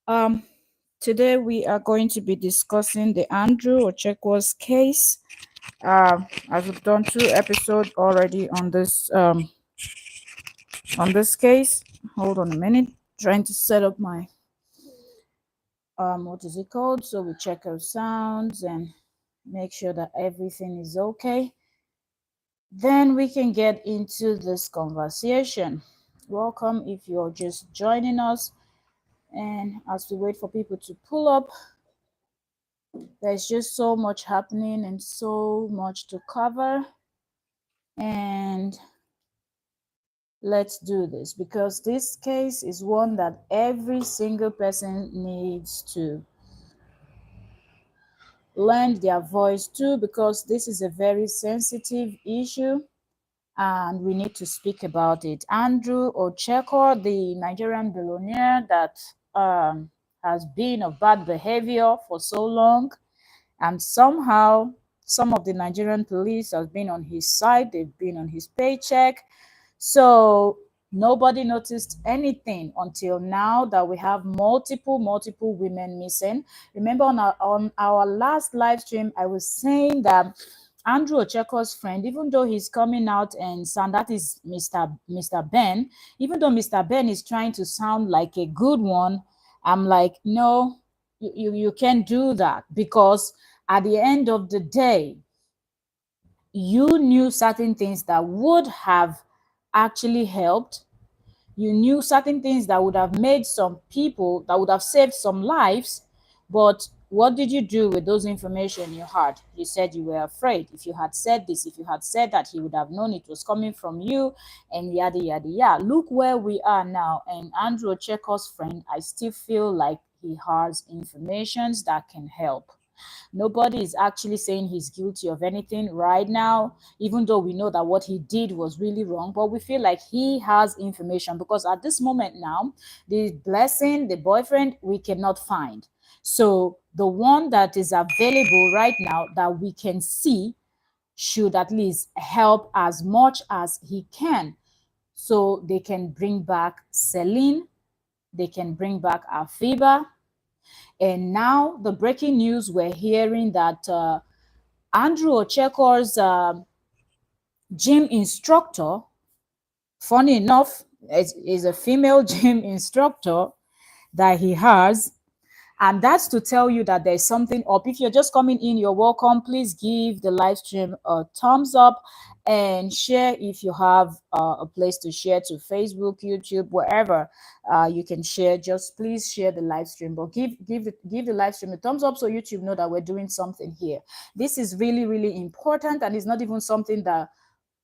Um, Today we are going to be discussing the Andrew Ochekwo's case. As we've done 2 episodes already on this case. Hold on a minute. Trying to set up my what is it called? So we check our sounds and make sure that everything is okay. Then we can get into this conversation. Welcome if you're just joining us. And as we wait for people to pull up, there's just so much happening and so much to cover. And let's do this because this case is one that every single person needs to lend their voice to, because this is a very sensitive issue and we need to speak about it. Andrew Ochekwo, the Nigerian billionaire that has been of bad behavior for so long, and somehow some of the Nigerian police have been on his side, they've been on his paycheck. So nobody noticed anything until now that we have multiple women missing. Remember on our last live stream, I was saying that Andrew Ochekwo's friend, even though he's coming out and sound, that is Mr. Ben, even though Mr. Ben is trying to sound like a good one, I'm like, no, you can't do that, because at the end of the day, you knew certain things that would have actually helped. You knew certain things that would have made some people, that would have saved some lives. But what did you do with those information you had? You said you were afraid. If you had said this, if you had said that, he would have known it was coming from you, and yada yada yada. Look where we are now. And Andrew Ochekwo's friend, I still feel like he has information that can help. Nobody is actually saying he's guilty of anything right now, even though we know that what he did was really wrong. But we feel like he has information, because at this moment now, the blessing, the boyfriend, we cannot find. So the one that is available right now that we can see should at least help as much as he can. So they can bring back Celine, they can bring back Afiba. And now the breaking news, we're hearing that Andrew Ochekwo's gym instructor, funny enough, is a female gym instructor that he has. And that's to tell you that there's something up. If you're just coming in, you're welcome. Please give the live stream a thumbs up and share if you have a place to share to Facebook, YouTube, wherever you can share. Just please share the live stream, but give the live stream a thumbs up so YouTube know that we're doing something here. This is really important, and it's not even something that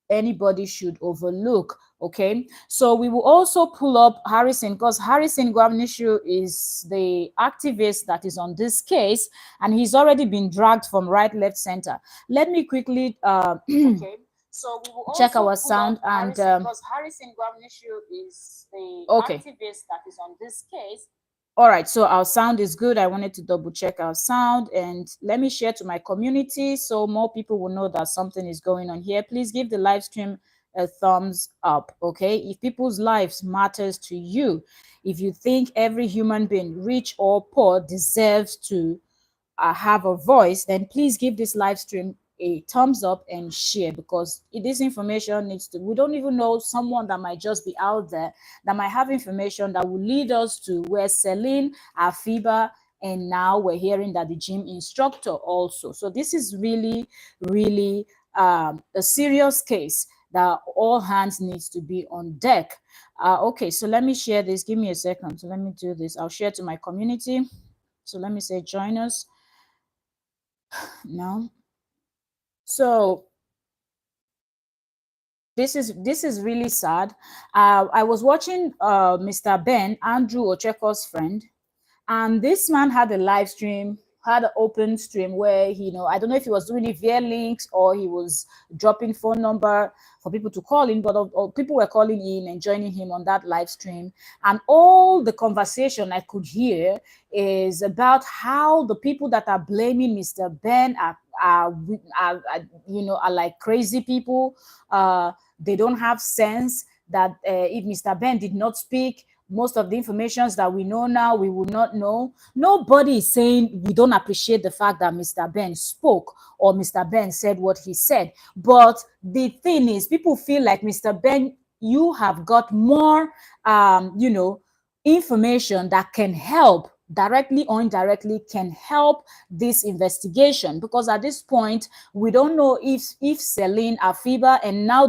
anybody should overlook. Okay, so we will also pull up Harrison, because Harrison Gwamnishu is the activist that is on this case, and he's already been dragged from right, left, center. Let me quickly okay, so we will check our sound. And because Harrison Gwamnishu is the activist that is on this case. All right, so our sound is good. I wanted to double check our sound, and let me share to my community so more people will know that something is going on here. Please give the live stream a thumbs up, okay? If people's lives matters to you, if you think every human being, rich or poor, deserves to have a voice, then please give this live stream a thumbs up and share, because this information needs to, we don't even know, someone that might just be out there that might have information that will lead us to where Celine, Afiba, and now we're hearing that the gym instructor also. So this is really a serious case that all hands needs to be on deck. Okay, so let me share this. Give me a second. So let me do this. I'll share to my community. So let me say join us. No. So this is really sad. I was watching Mr. Ben, Andrew Ochekwo's friend, and this man had a live stream, had an open stream where he, I don't know if he was doing it via links or he was dropping phone number for people to call in, but people were calling in and joining him on that live stream. And all the conversation I could hear is about how the people that are blaming Mr. Ben are like crazy people. They don't have sense, that if Mr. Ben did not speak, most of the informations that we know now, we would not know. Nobody is saying we don't appreciate the fact that Mr. Ben spoke or Mr. Ben said what he said. But the thing is, people feel like, Mr. Ben, you have got more, you know, information that can help, directly or indirectly, can help this investigation, because at this point we don't know if Celine Afiba and now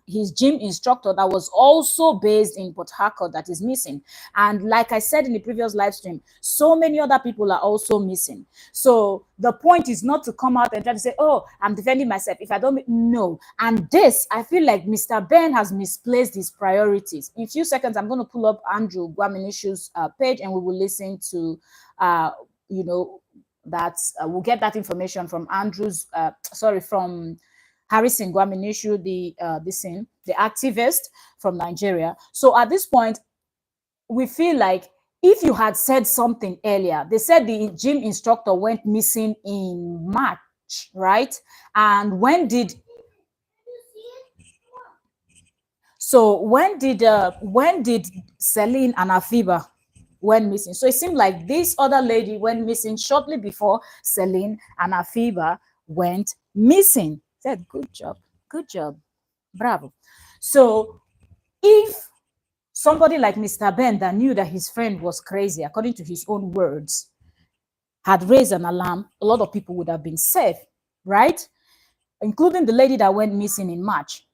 his gym instructor that was also based in Port Harcourt that is missing. And like I said in the previous live stream, so many other people are also missing. So the point is not to come out and try to say, oh, I'm defending myself if I don't know. And this, I feel like Mr. Ben has misplaced his priorities. In a few seconds, I'm going to pull up Andrew Guaminishu's page and we will listen to you know, that we'll get that information from from Harrison Guaminishu, the activist from Nigeria. So at this point, we feel like if you had said something earlier, they said the gym instructor went missing in March, right? And when did Celine and Afiba went missing? So it seemed like this other lady went missing shortly before Celine and Afiba went missing. Said, good job, bravo. So if somebody like Mr. Ben that knew that his friend was crazy, according to his own words, had raised an alarm, a lot of people would have been safe, right? Including the lady that went missing in March.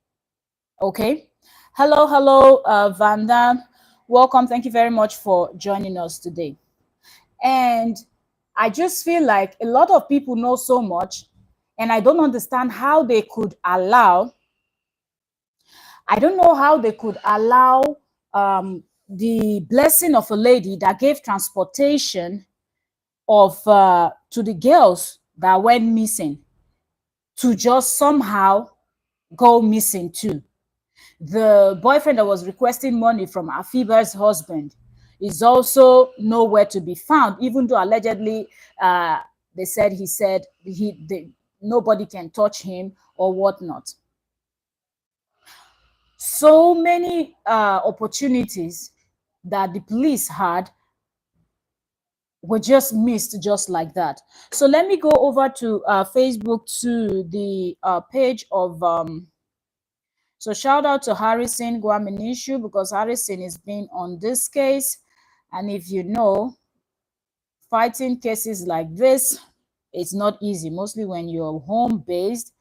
Okay. Hello, Vanda. Welcome. Thank you very much for joining us today. And I just feel like a lot of people know so much, and I don't understand how they could allow, I don't know how they could allow the blessing of a lady that gave transportation of to the girls that went missing to just somehow go missing too. The boyfriend that was requesting money from Afiba's husband is also nowhere to be found, even though allegedly they said nobody can touch him or whatnot. So many opportunities that the police had were just missed just like that. So let me go over to Facebook, to the page of so shout out to Harrison Guaminishu, because Harrison has been on this case. And if you know, fighting cases like this, it's not easy, mostly when you're home based.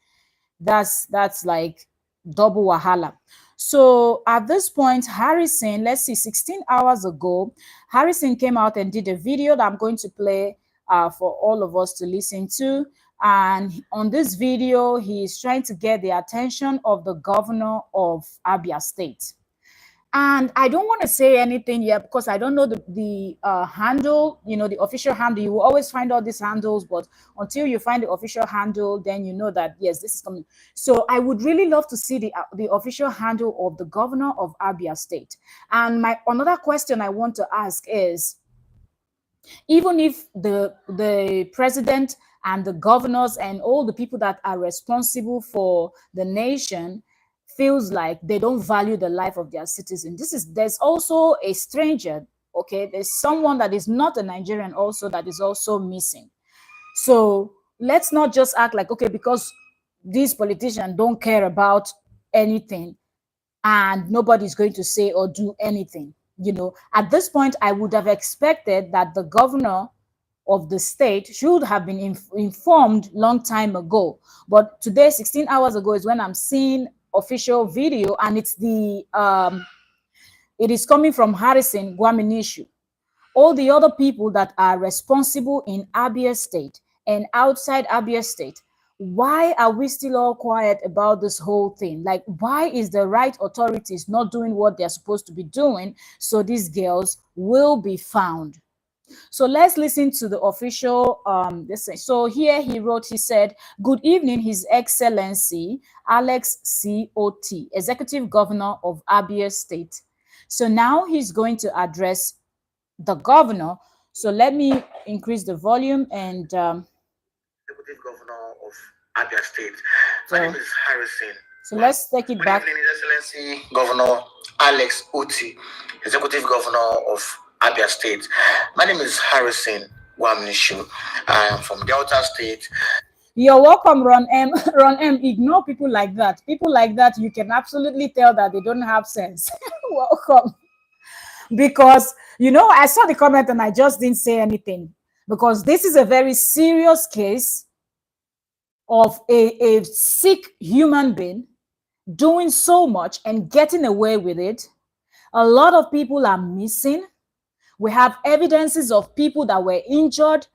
That's like double wahala. So at this point, Harrison, let's see, 16 hours ago, Harrison came out and did a video that I'm going to play for all of us to listen to. And on this video, he is trying to get the attention of the governor of Abia State. And I don't want to say anything yet because I don't know the handle, you know, the official handle. You will always find all these handles, but until you find the official handle, then you know that, yes, this is coming. So I would really love to see the official handle of the governor of Abia State. And another question I want to ask is, even if the president and the governors and all the people that are responsible for the nation feels like they don't value the life of their citizens, there's also a stranger, okay? There's someone that is not a Nigerian also that is also missing. So let's not just act like, okay, because these politicians don't care about anything and nobody's going to say or do anything. You know, at this point, I would have expected that the governor of the state should have been informed long time ago. But today, 16 hours ago, is when I'm seeing official video, and it's it is coming from Harrison Guaminishu. All the other people that are responsible in Abia State and outside Abia State, why are we still all quiet about this whole thing? Like, why is the right authorities not doing what they're supposed to be doing so these girls will be found? So let's listen to the official so here he wrote, he said, "Good evening, His Excellency Alex C.O.T., Executive Governor of Abia State." So now he's going to address the governor. So let me increase the volume and Executive Governor of Abia State. My name is Harrison. So let's take it back. Good evening, His Excellency Governor Alex Uti, Executive Governor of Abia State. My name is Harrison Wamnishu. I am from Delta State. You're welcome, Ron M. Ron M. Ignore people like that. People like that, you can absolutely tell that they don't have sense. Welcome. Because, you know, I saw the comment and I just didn't say anything. Because this is a very serious case of a sick human being doing so much and getting away with it. A lot of people are missing. We have evidences of people that were injured.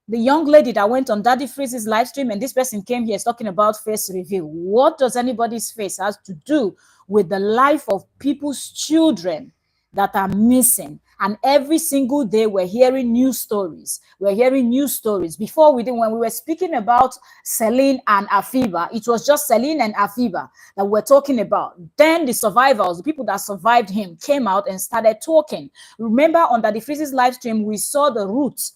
The young lady that went on Daddy Freeze's live stream, and this person came here is talking about face reveal. What does anybody's face has to do with the life of people's children that are missing? And every single day we're hearing new stories. We're hearing new stories. Before when we were speaking about Celine and Afiba, it was just Celine and Afiba that we're talking about. Then the survivors, the people that survived him, came out and started talking. Remember on Daddy Freeze's live stream, we saw the roots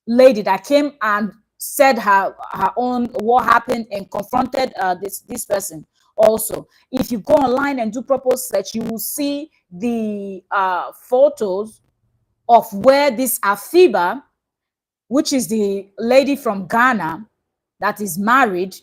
lady that came and said her own what happened and confronted this person. Also, if you go online and do proper search, you will see the photos of where this Afiba, which is the lady from Ghana that is married,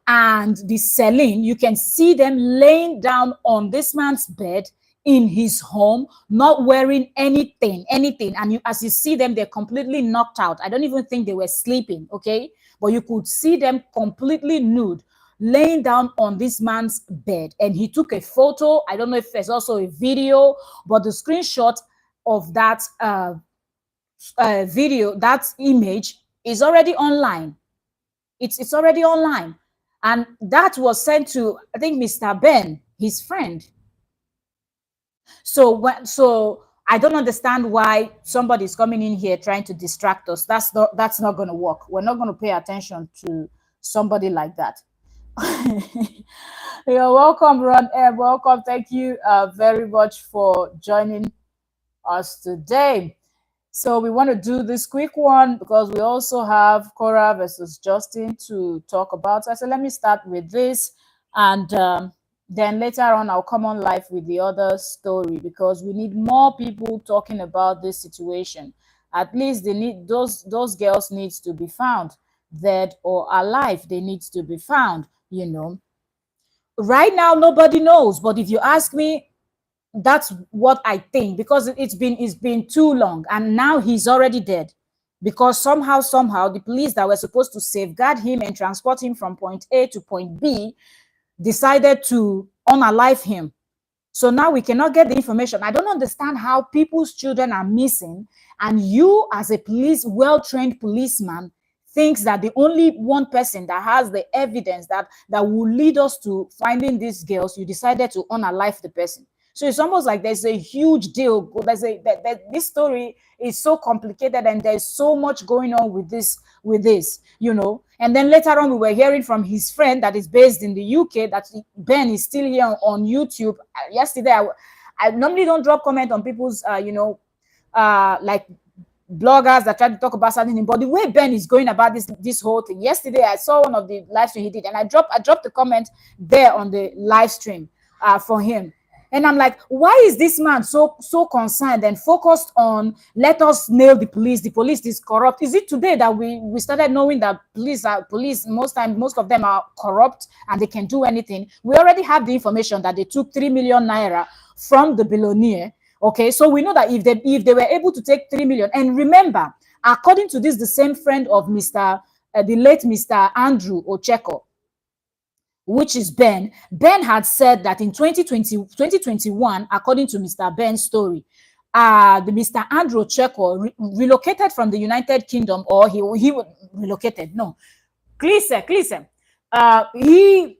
and the Celine, you can see them laying down on this man's bed in his home, not wearing anything. And as you see them, they're completely knocked out. I don't even think they were sleeping, okay? But you could see them completely nude, laying down on this man's bed. And he took a photo. I don't know if there's also a video, but the screenshot of that video, that image, is already online. It's already online. And that was sent to, I think, Mr. Ben, his friend. So I don't understand why somebody's coming in here trying to distract us. That's not going to work. We're not going to pay attention to somebody like that. You're welcome, Ron. Welcome. Thank you very much for joining us today. So we want to do this quick one because we also have Cora versus Justin to talk about. So let me start with this, and then later on I'll come on live with the other story because we need more people talking about this situation. At least they need those girls needs to be found, dead or alive. They need to be found. You know, right now nobody knows, but if you ask me, that's what I think, because it's been too long, and now he's already dead because somehow the police that were supposed to safeguard him and transport him from point A to point B decided to unalive him. So now we cannot get the information. I don't understand how people's children are missing, and you as a well-trained policeman thinks that the only one person that has the evidence that will lead us to finding these girls, you decided to unalive the person. So it's almost like there's a huge deal. This story is so complicated, and there's so much going on with this, you know. And then later on, we were hearing from his friend that is based in the UK that Ben is still here on YouTube. Yesterday, I normally don't drop comment on people's, like bloggers that try to talk about something, but the way Ben is going about this whole thing. Yesterday, I saw one of the live stream he did, and I dropped the comment there on the live stream for him. And I'm like, why is this man so concerned and focused on let us nail the police? The police is corrupt. Is it today that we started knowing that police most of them are corrupt and they can do anything? We already have the information that they took 3 million naira from the billionaire. Okay, so we know that if they were able to take 3 million, and remember, according to this, the same friend of the late Mr. Andrew Ochekwo, which is Ben had said that in 2021, according to Mr. Ben's story, the Mr. Andrew Ochekwo relocated from the United Kingdom, or he relocated. No, listen. He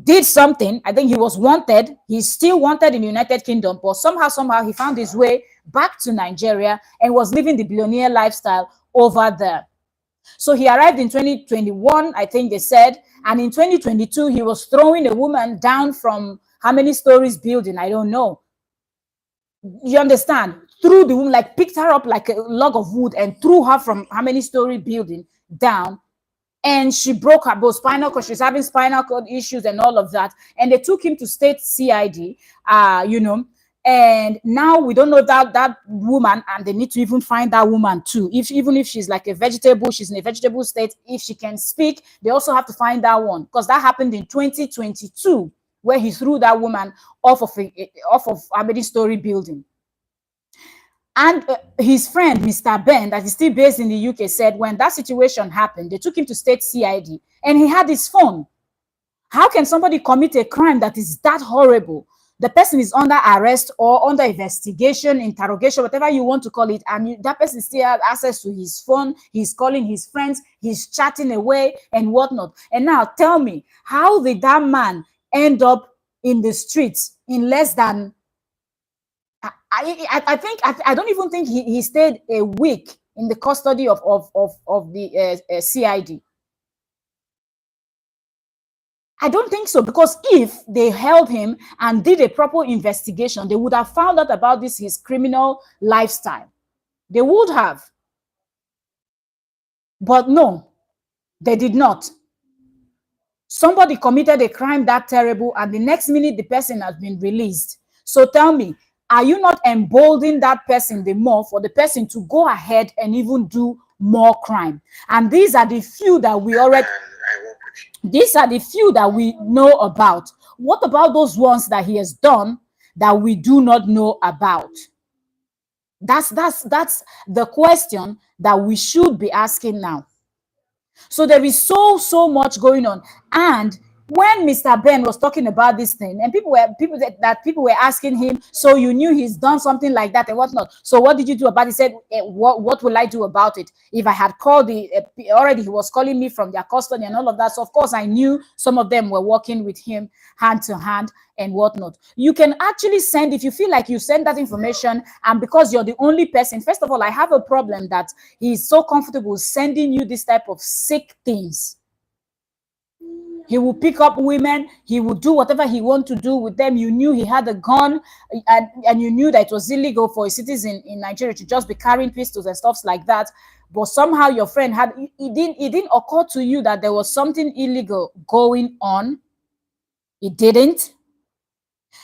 did something. I think he was wanted. He's still wanted in the United Kingdom, but somehow he found his way back to Nigeria and was living the billionaire lifestyle over there. So he arrived in 2021, I think they said, and in 2022, he was throwing a woman down from how many stories building, I don't know. You understand? Threw the woman, like picked her up like a log of wood and threw her from how many story building down. and she broke her both spinal cord. She's having spinal cord issues and all of that. And they took him to state CID, you know. And now we don't know that woman, and they need to even find that woman too. Even if she's like a vegetable, she's in a vegetable state. If she can speak, they also have to find that one, because that happened in 2022, where he threw that woman off of a many-story building. And his friend, Mr. Ben, that is still based in the UK, said when that situation happened, they took him to state CID and he had his phone. How can somebody commit a crime that is that horrible? The person is under arrest or under investigation, interrogation, whatever you want to call it, and that person still has access to his phone. He's calling his friends, he's chatting away and whatnot. And now tell me, how did that man end up in the streets in less than... I don't even think he stayed a week in the custody of the CID. I don't think so, because if they held him and did a proper investigation, they would have found out about his criminal lifestyle. They would have. But no, they did not. Somebody committed a crime that terrible, and the next minute the person has been released. So tell me, are you not emboldening that person the more for the person to go ahead and even do more crime? And these are the few that we already... These are the few that we know about. What about those ones that he has done that we do not know about? That's the question that we should be asking now. So there is so much going on. And when Mr. Ben was talking about this thing, and people were asking him, so you knew he's done something like that and whatnot, so what did you do about it? He said, what will I do about it? If I had called already, he was calling me from their custody and all of that, so of course I knew some of them were working with him hand to hand and whatnot. You can actually send, if you feel like you send that information, and because you're the only person, first of all, I have a problem that he's so comfortable sending you this type of sick things. He will pick up women. He will do whatever he wants to do with them. You knew he had a gun, and you knew that it was illegal for a citizen in Nigeria to just be carrying pistols and stuff like that. But somehow your friend had, it didn't occur to you that there was something illegal going on. It didn't.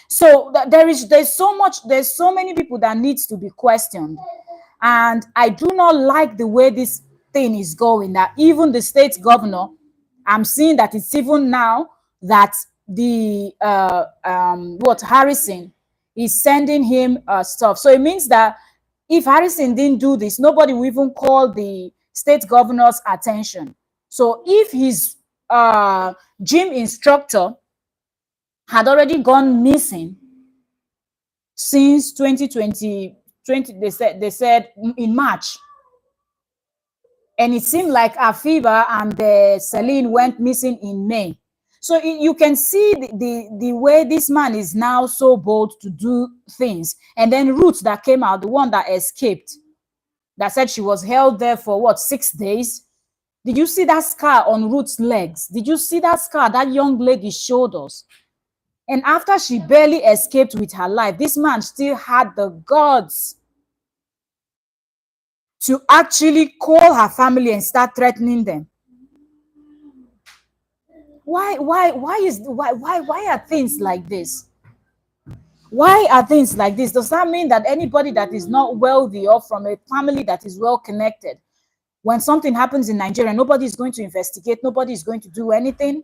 So there's so many people that needs to be questioned. And I do not like the way this thing is going, that even the state governor, I'm seeing that it's even now that the Harrison is sending him stuff. So it means that if Harrison didn't do this, nobody will even call the state governor's attention. So if his gym instructor had already gone missing since 2020, they said in March, and it seemed like Afiba and Celine went missing in May. So you can see the way this man is now so bold to do things. And then Ruth that came out, the one that escaped, that said she was held there for what, 6 days? Did you see that scar on Ruth's legs? Did you see that scar that young lady showed us? And after she barely escaped with her life, this man still had the guts to actually call her family and start threatening them. Why are things like this? Why are things like this? Does that mean that anybody that is not wealthy or from a family that is well connected, when something happens in Nigeria, nobody is going to investigate, nobody is going to do anything?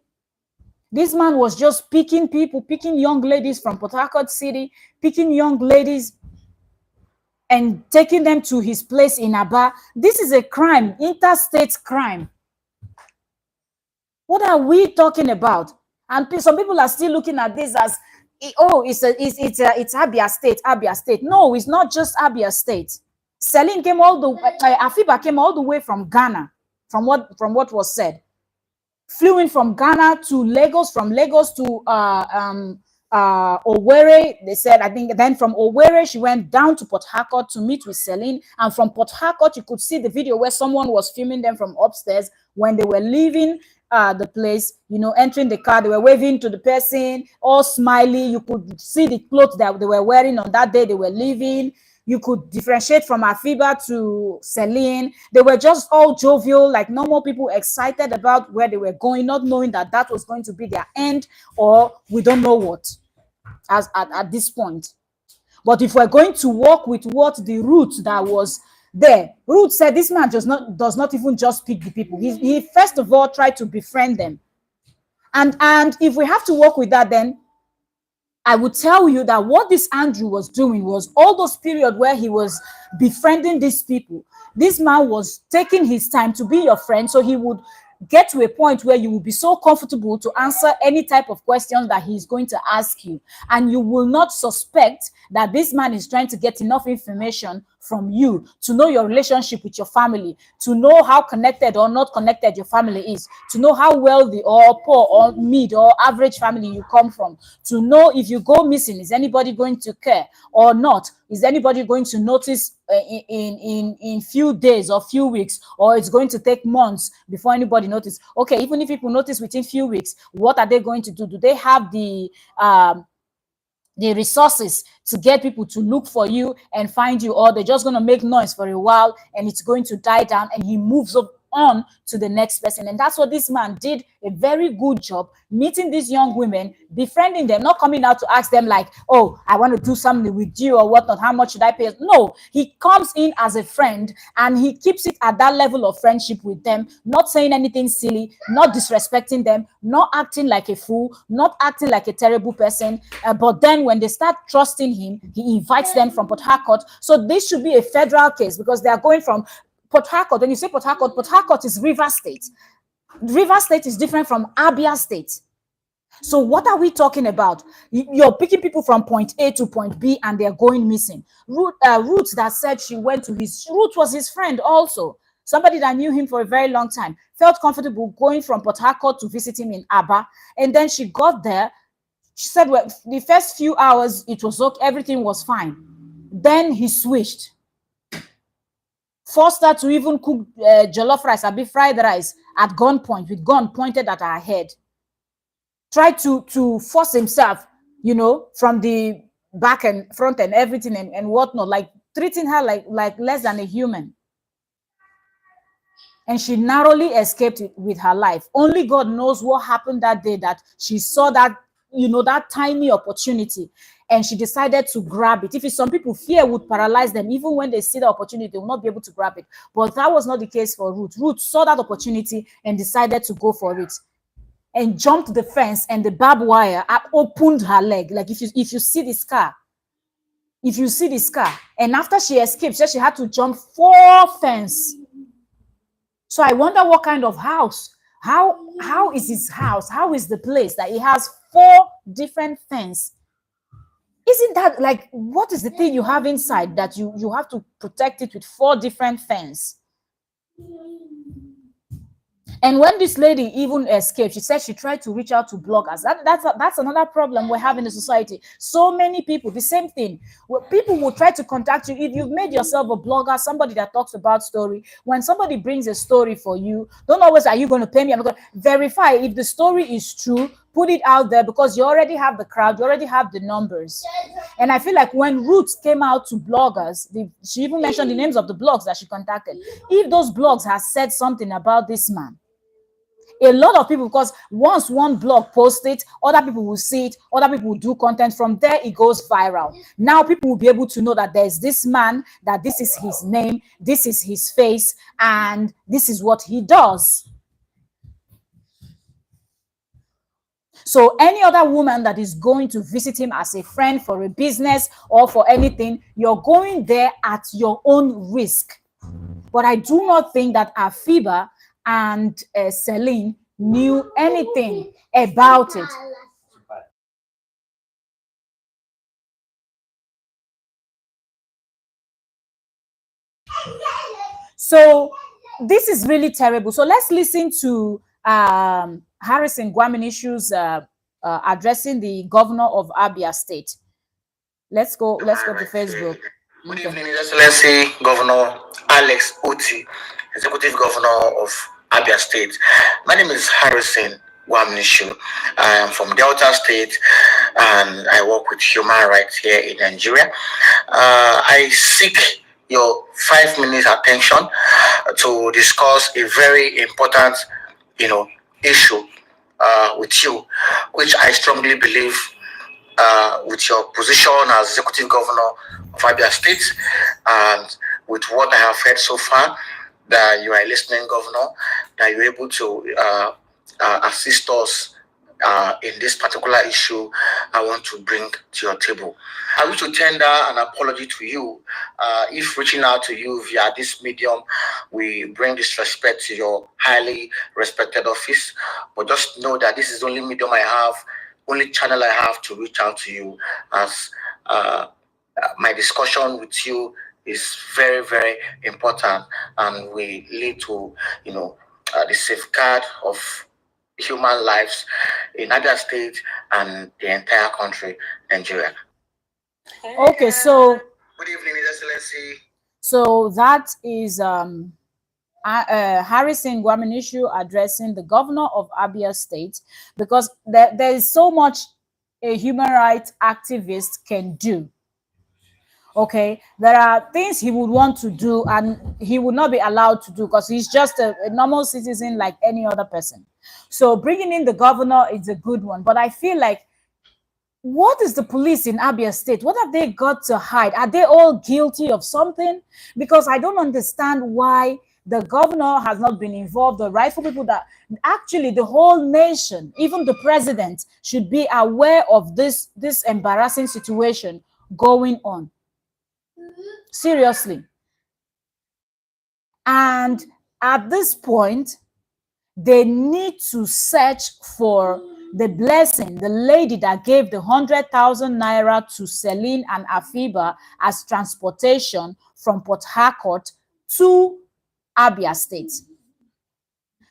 This man was just picking people, picking young ladies from Port Harcourt City, picking young ladies and taking them to his place in Aba. This is a crime, interstate crime. What are we talking about? And some people are still looking at this as, oh, it's Abia State, Abia State. No, it's not just Abia State. Celine came all the way, Afiba came all the way from Ghana, from what was said. Flew in from Ghana to Lagos, from Lagos to Owerri. They said, I think then from Owerri, she went down to Port Harcourt to meet with Celine. And from Port Harcourt, you could see the video where someone was filming them from upstairs when they were leaving the place, you know, entering the car. They were waving to the person, all smiley. You could see the clothes that they were wearing on that day they were leaving. You could differentiate from Afiba to Celine. They were just all jovial, like normal people, excited about where they were going, not knowing that that was going to be their end, or we don't know what at this point. But if we're going to work with what the root that was there, Ruth said this man does not even just pick the people. He first of all tried to befriend them. And if we have to work with that, then I would tell you that what this Andrew was doing was all those period where he was befriending these people. This man was taking his time to be your friend, so he would get to a point where you will be so comfortable to answer any type of questions that he's going to ask you, and you will not suspect that this man is trying to get enough information from you to know your relationship with your family, to know how connected or not connected your family is, to know how wealthy or poor or mid or average family you come from, to know if you go missing, is anybody going to care or not? Is anybody going to notice in few days or few weeks, or it's going to take months before anybody notice? Okay, even if people notice within few weeks, what are they going to do? Do they have the resources to get people to look for you and find you, or they're just going to make noise for a while and it's going to die down and he moves up on to the next person? And that's what this man did a very good job, meeting these young women, befriending them, not coming out to ask them like, oh, I want to do something with you or whatnot, how much should I pay? No, he comes in as a friend and he keeps it at that level of friendship with them, not saying anything silly, not disrespecting them, not acting like a fool, not acting like a terrible person. But then when they start trusting him, he invites them from Port Harcourt. So this should be a federal case, because they are going from Port Harcourt. When you say Port Harcourt is River State. River State is different from Abia State. So what are we talking about? You're picking people from point A to point B and they're going missing. Ruth that said she went to Ruth was his friend also. Somebody that knew him for a very long time, felt comfortable going from Port Harcourt to visit him in Aba. And then she got there. She said, well, the first few hours, it was okay, everything was fine. Then he switched. Forced her to even cook jollof rice, a bit fried rice at gunpoint, with gun pointed at her head. Tried to force himself, you know, from the back and front and everything and whatnot, like treating her like less than a human. And she narrowly escaped with her life. Only God knows what happened that day, that she saw that, you know, that tiny opportunity, and she decided to grab it. If it's some people, fear would paralyze them. Even when they see the opportunity, they will not be able to grab it. But that was not the case for Ruth. Ruth saw that opportunity and decided to go for it, and jumped the fence, and the barbed wire opened her leg. Like if you see the scar, and after she escaped, she had to jump 4 fences. So I wonder what kind of house, how is his house? How is the place that he has 4 different fences? Isn't that like, what is the thing you have inside that you have to protect it with 4 different fences? And when this lady even escaped, she said she tried to reach out to bloggers. That's another problem we have in the society. So many people, the same thing. Well, people will try to contact you. If you've made yourself a blogger, somebody that talks about story, when somebody brings a story for you, don't always, are you going to pay me? I'm going to verify if the story is true. Put it out there, because you already have the crowd, you already have the numbers. And I feel like when Ruth came out to bloggers, she even mentioned the names of the blogs that she contacted. If those blogs have said something about this man, a lot of people, because once one blog posts it, other people will see it, other people will do content from there, it goes viral. Now people will be able to know that there's this man, that this is his name, this is his face, and this is what he does. So any other woman that is going to visit him as a friend for a business or for anything, you're going there at your own risk. But I do not think that Afiba and Celine knew anything about it. So this is really terrible. So let's listen to Harrison Gwaminishu's addressing the governor of Abia State. Let's go to Facebook. Good evening, His Excellency Governor Alex Oti, Executive Governor of Abia State. My name is Harrison Wamnishu. I am from Delta State and I work with human rights here in Nigeria. I seek your 5 minutes attention to discuss a very important, issue with you, which I strongly believe with your position as executive governor of Abia State and with what I have heard so far, that you are a listening governor, that you're able to assist us in this particular issue I want to bring to your table. I wish to tender an apology to you if reaching out to you via this medium we bring disrespect to your highly respected office. But just know that this is the only medium I have, only channel I have to reach out to you, as my discussion with you is very, very important and will lead to, the safeguard of human lives in Abia State and the entire country, Nigeria. Okay, so good evening, His Excellency. So that is Harrison Gwaminishu addressing the governor of Abia State, because there is so much a human rights activist can do. Okay, there are things he would want to do and he would not be allowed to do because he's just a normal citizen like any other person. So bringing in the governor is a good one, but I feel like, what is the police in Abia State? What have they got to hide? Are they all guilty of something? Because I don't understand why the governor has not been involved. The rightful people, that actually the whole nation, even the president, should be aware of this embarrassing situation going on. Seriously. And at this point, they need to search for the blessing, the lady that gave the 100,000 naira to Celine and Afiba as transportation from Port Harcourt to Abia State.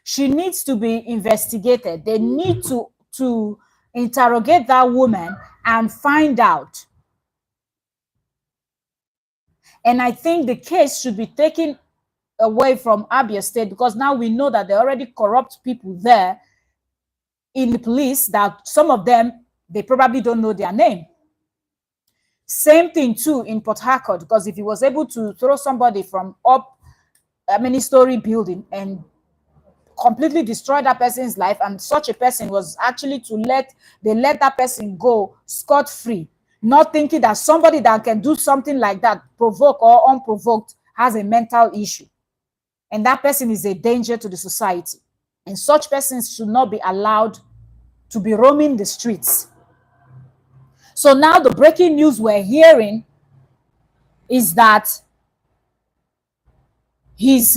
She needs to be investigated. They need to interrogate that woman and find out. And I think the case should be taken away from Abia State, because now we know that there are already corrupt people there in the police, that some of them, they probably don't know their name. Same thing too in Port Harcourt, because if he was able to throw somebody from up a many-story building and completely destroy that person's life, and such a person was actually let that person go scot-free, not thinking that somebody that can do something like that, provoked or unprovoked, has a mental issue. And that person is a danger to the society. And such persons should not be allowed to be roaming the streets. So now the breaking news we're hearing is that his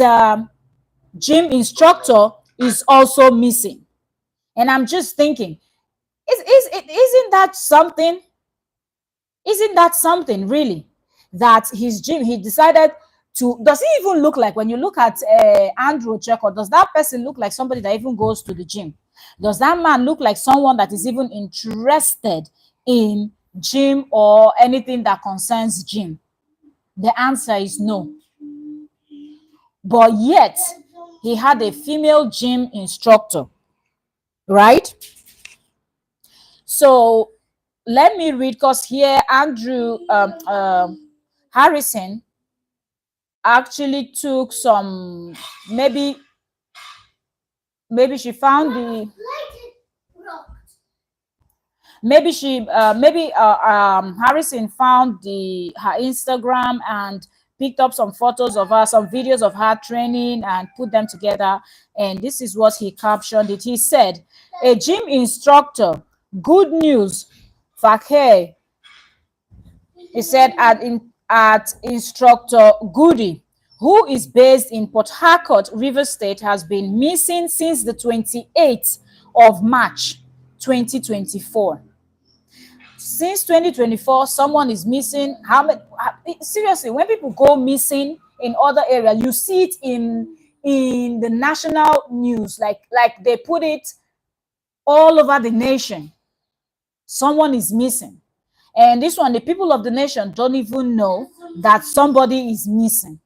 gym instructor is also missing. And I'm just thinking, isn't that something? Isn't that something really? That his gym, he decided to, does he even look like, when you look at Andrew Ochekwo, does that person look like somebody that even goes to the gym? Does that man look like someone that is even interested in gym or anything that concerns gym? The answer is no. But yet, he had a female gym instructor, right? So let me read, because here Andrew Harrison actually took some, maybe she found the, Harrison found her Instagram and picked up some photos of her, some videos of her training, and put them together. And this is what he captioned it. He said, "A gym instructor, good news, Fakhe." He said at instructor Goody, who is based in Port Harcourt, Rivers State, has been missing since the 28th of March, 2024. Since 2024, someone is missing. Seriously, when people go missing in other areas, you see it in the national news, like they put it all over the nation. Someone is missing. And this one, the people of the nation don't even know that somebody is missing.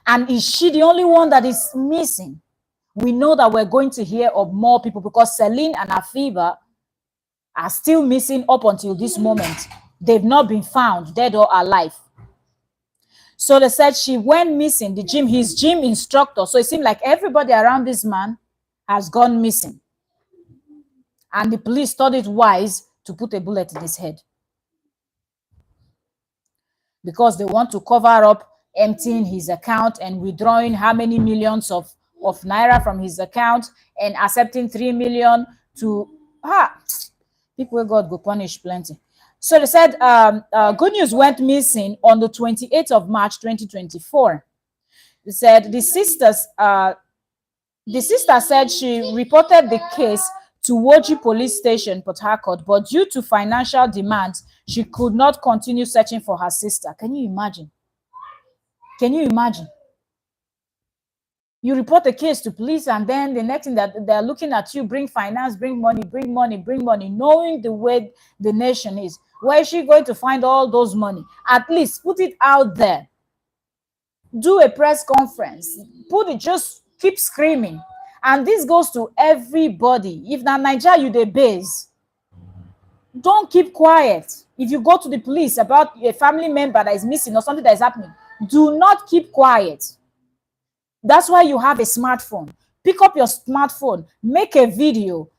And is she the only one that is missing? we know that we're going to hear of more people, because Celine and Afiba are still missing up until this moment. They've not been found, dead or alive. So they said she went missing, his gym instructor. So it seemed like everybody around this man has gone missing. And the police thought it wise to put a bullet in his head, because they want to cover up emptying his account and withdrawing how many millions of naira from his account, and accepting 3 million to people where God go punish plenty. So they said Good News went missing on the 28th of March 2024. They said the sister said she reported the case to Woji Police Station, Port Harcourt, but due to financial demands, she could not continue searching for her sister. Can you imagine? Can you imagine? You report a case to police, and then the next thing that they're looking at you, bring finance, bring money, bring money, bring money, knowing the way the nation is. Where is she going to find all those money? At least put it out there. Do a press conference. Put it, just keep screaming. And this goes to everybody. If na Nigeria you dey base, don't keep quiet. If you go to the police about a family member that is missing or something that is happening, do not keep quiet. That's why you have a smartphone. Pick up your smartphone, make a video,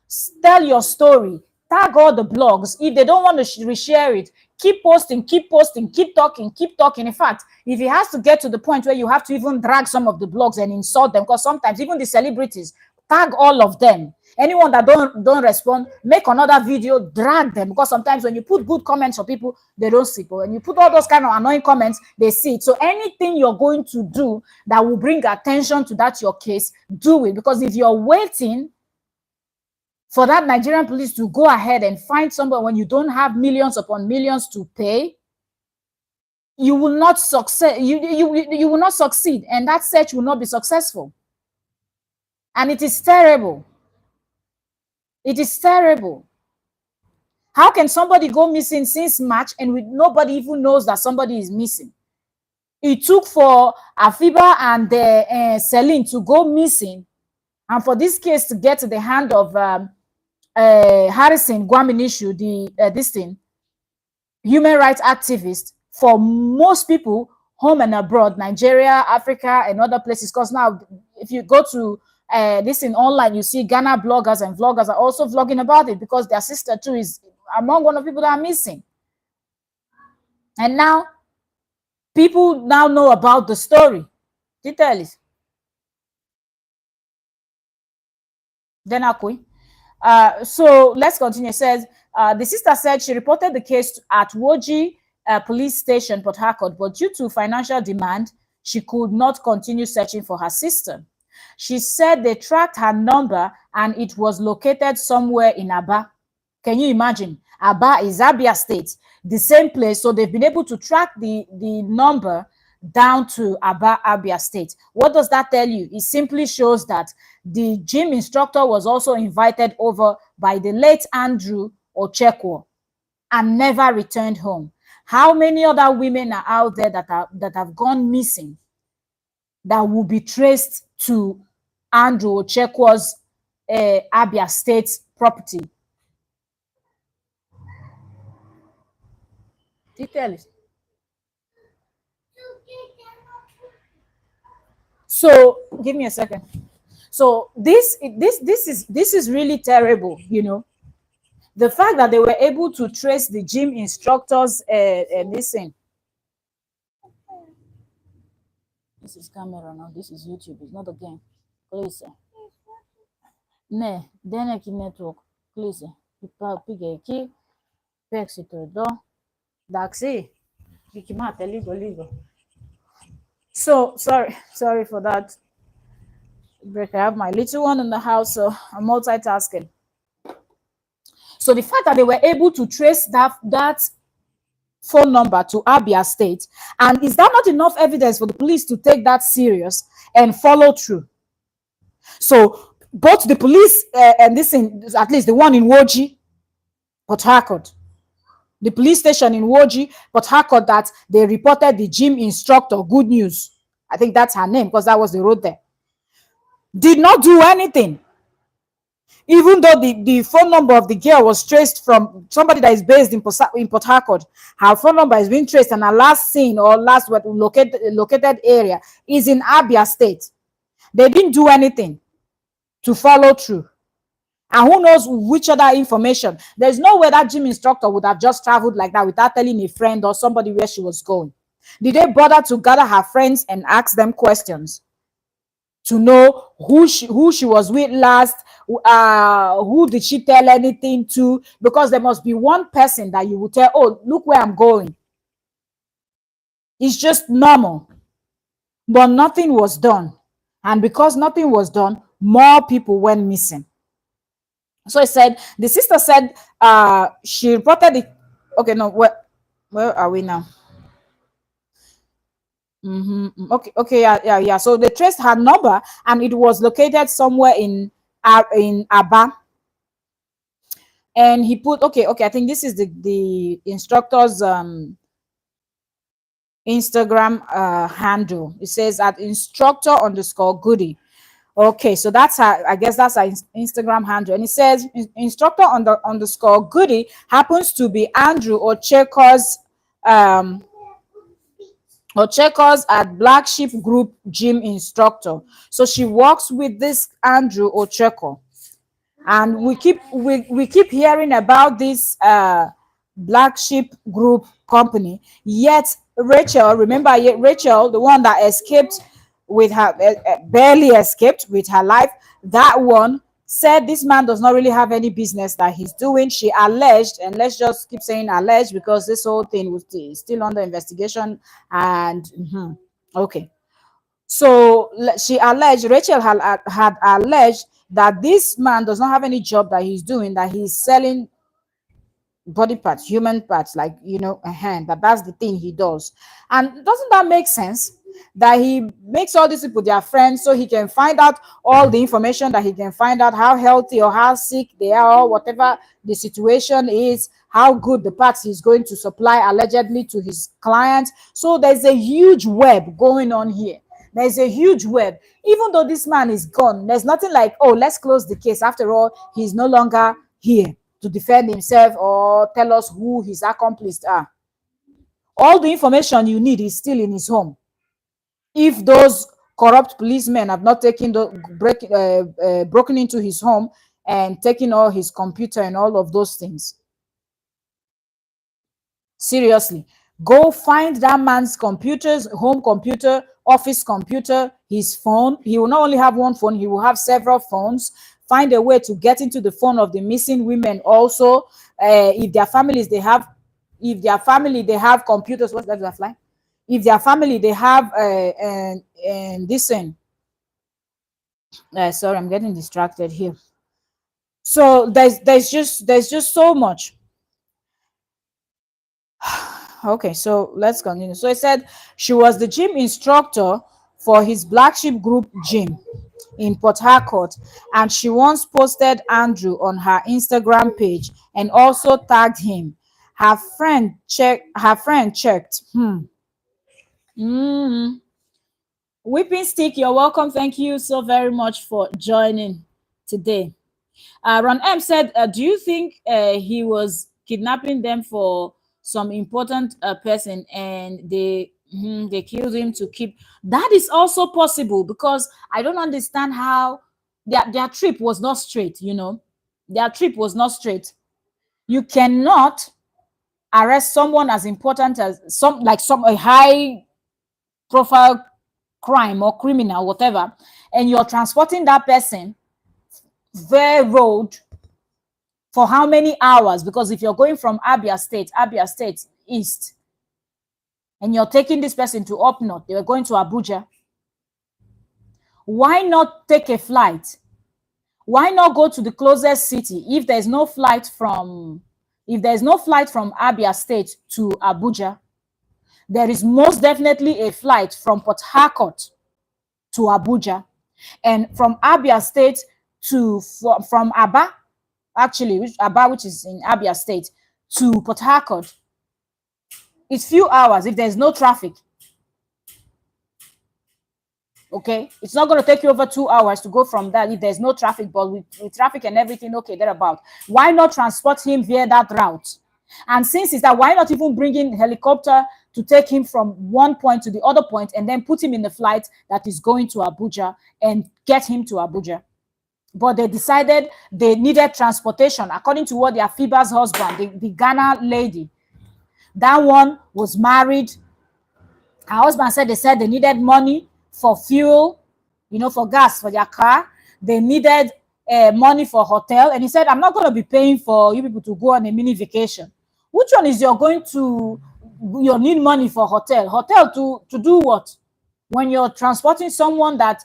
tell your story, tag all the blogs. If they don't want to reshare it, keep posting, keep talking, keep talking. In fact, if it has to get to the point where you have to even drag some of the blogs and insult them, because sometimes even the celebrities, tag all of them. Anyone that don't respond, make another video, drag them, because sometimes when you put good comments for people, they don't see. But when you put all those kind of annoying comments, they see it. So anything you're going to do that will bring attention to that your case, do it. Because if you're waiting for that Nigerian police to go ahead and find somebody when you don't have millions upon millions to pay, you will not succeed. You will not succeed, and that search will not be successful. And it is terrible. It is terrible. How can somebody go missing since March and nobody even knows that somebody is missing? It took for Afiba and Celine to go missing, and for this case to get to the hand of Harrison Gwaminishu, the human rights activist, for most people home and abroad, Nigeria, Africa, and other places. Because now, if you go to online, you see Ghana bloggers and vloggers are also vlogging about it, because their sister too is among one of the people that are missing. And now people now know about the story. Details. Then so let's continue. It says the sister said she reported the case at Woji Police Station, Port Harcourt, but due to financial demand, she could not continue searching for her sister. She said they tracked her number and it was located somewhere in Aba. Can you imagine? Aba is Abia State, the same place. So they've been able to track the number down to Aba, Abia State. What does that tell you? It simply shows that the gym instructor was also invited over by the late Andrew Ochekwo and never returned home. How many other women are out there that have gone missing that will be traced to Andrew Ochekwo's Abia State property? Details. So give me a second. So this is really terrible, you know. The fact that they were able to trace the gym instructors missing. This is camera now. This is YouTube. It's not a game. Please. Ne, deneki network. Please. Pigeki. Pexito. Daxi. Ligo. So sorry for that break. I have my little one in the house, so I'm multitasking. So the fact that they were able to trace that phone number to Abia State, and is that not enough evidence for the police to take that serious and follow through? So both the police and at least the one in Woji, Port Harcourt, the police station in Woji, Port Harcourt, that they reported the gym instructor, Good News. I think that's her name because that was the road there. did not do anything. Even though the phone number of the girl was traced from somebody that is based in Port Harcourt, her phone number is being traced, and her last seen or last located area is in Abia State. They didn't do anything to follow through. And who knows which other information. There's no way that gym instructor would have just traveled like that without telling a friend or somebody where she was going. Did they bother to gather her friends and ask them questions to know who she was with last? Who did she tell anything to? Because there must be one person that you will tell, oh, look where I'm going. It's just normal. But nothing was done. And because nothing was done, more people went missing. So I said, the sister said, she reported it. Okay, no, where are we now? Okay, yeah. So they traced her number, and it was located somewhere in Aba. And he put, okay, I think this is the instructor's Instagram handle. It says at instructor_goody. Okay, so that's her, I guess that's her Instagram handle. And it says instructor_goody happens to be Andrew Ochekwo's at Black Sheep Group gym instructor. So she works with this Andrew Ochekwo. And we keep hearing about this Black Sheep Group company. Yet Rachel, remember Rachel, the one that escaped with her, barely escaped with her life, that one said this man does not really have any business that he's doing. She alleged, and let's just keep saying alleged because this whole thing was still under investigation. And okay, so she alleged, Rachel had alleged that this man does not have any job that he's doing, that he's selling body parts, human parts, like, a hand, that's the thing he does. And doesn't that make sense? That he makes all these people their friends so he can find out all the information, that he can find out how healthy or how sick they are, or whatever the situation is, how good the parts he's going to supply allegedly to his clients. So there's a huge web going on here. There's a huge web. Even though this man is gone, there's nothing like, oh, let's close the case. After all, he's no longer here to defend himself or tell us who his accomplices are. All the information you need is still in his home. If those corrupt policemen have not broken into his home and taken all his computer and all of those things. Seriously, go find that man's computers, home computer, office computer, his phone. He will not only have one phone, he will have several phones. Find a way to get into the phone of the missing women also. If their families, they have computers, what's that fly? If their family, they have and this thing. Sorry, I'm getting distracted here. So there's just so much. Okay, so let's continue. So I said she was the gym instructor for his Black Sheep Group gym in Port Harcourt, and she once posted Andrew on her Instagram page and also tagged him. Her friend checked. Whipping Stick, you're welcome. Thank you so very much for joining today. Ron M said, do you think he was kidnapping them for some important person and they killed him to keep? That is also possible, because I don't understand how their trip was not straight. Their trip was not straight. You cannot arrest someone as important as a high profile crime or criminal, whatever, and you're transporting that person via road for how many hours? Because if you're going from Abia State east, and you're taking this person to up north, they were going to Abuja, why not take a flight? Why not go to the closest city? If there's no flight from Abia State to Abuja, there is most definitely a flight from Port Harcourt to Abuja, and from Abia State to from Aba, which is in Abia State, to Port Harcourt. It's few hours if there's no traffic. Okay, it's not going to take you over 2 hours to go from that if there's no traffic, but with traffic and everything, okay, thereabout. Why not transport him via that route? And since it's that, why not even bring in helicopter to take him from one point to the other point and then put him in the flight that is going to Abuja and get him to Abuja? But they decided they needed transportation according to what their Fiba's husband, the Ghana lady, that one was married. Her husband said they needed money for fuel, for gas for their car. They needed money for hotel. And he said, I'm not going to be paying for you people to go on a mini vacation. Which one is you need money for hotel? Hotel to do what? When you're transporting someone that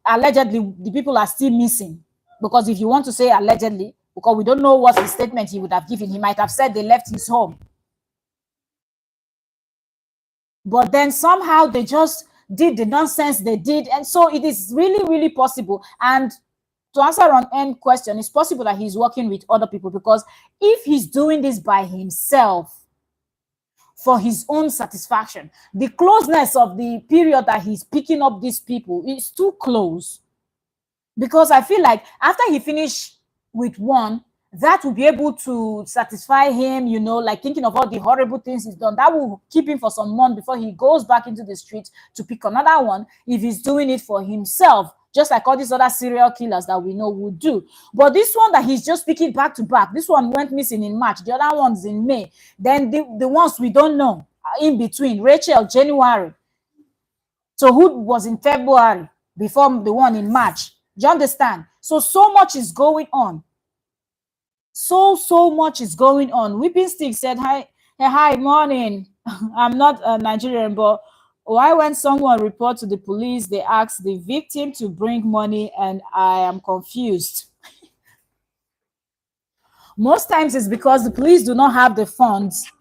allegedly the people are still missing. Because if you want to say allegedly, because we don't know what the statement he would have given, he might have said they left his home. But then somehow they just did the nonsense they did. And so it is really, really possible. And to answer on end question, it's possible that he's working with other people, because if he's doing this by himself for his own satisfaction, the closeness of the period that he's picking up these people is too close. Because I feel like after he finished with one, that will be able to satisfy him, like thinking of all the horrible things he's done. That will keep him for some months before he goes back into the streets to pick another one, if he's doing it for himself, just like all these other serial killers that we know would do. But this one that he's just picking back to back, this one went missing in March, the other one's in May. Then the ones we don't know in between, Rachel, January. So who was in February before the one in March? Do you understand? So much is going on. So much is going on. Whipping Stick said, hi, morning. I'm not a Nigerian, but why when someone reports to the police, they ask the victim to bring money, and I am confused. Most times it's because the police do not have the funds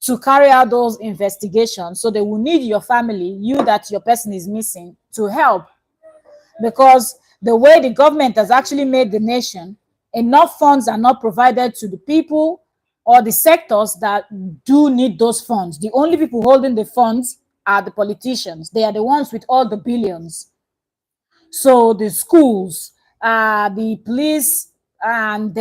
to carry out those investigations. So they will need your family, that your person is missing, to help. Because the way the government has actually made the nation, enough funds are not provided to the people or the sectors that do need those funds. The only people holding the funds are the politicians. They are the ones with all the billions. So the schools, the police, and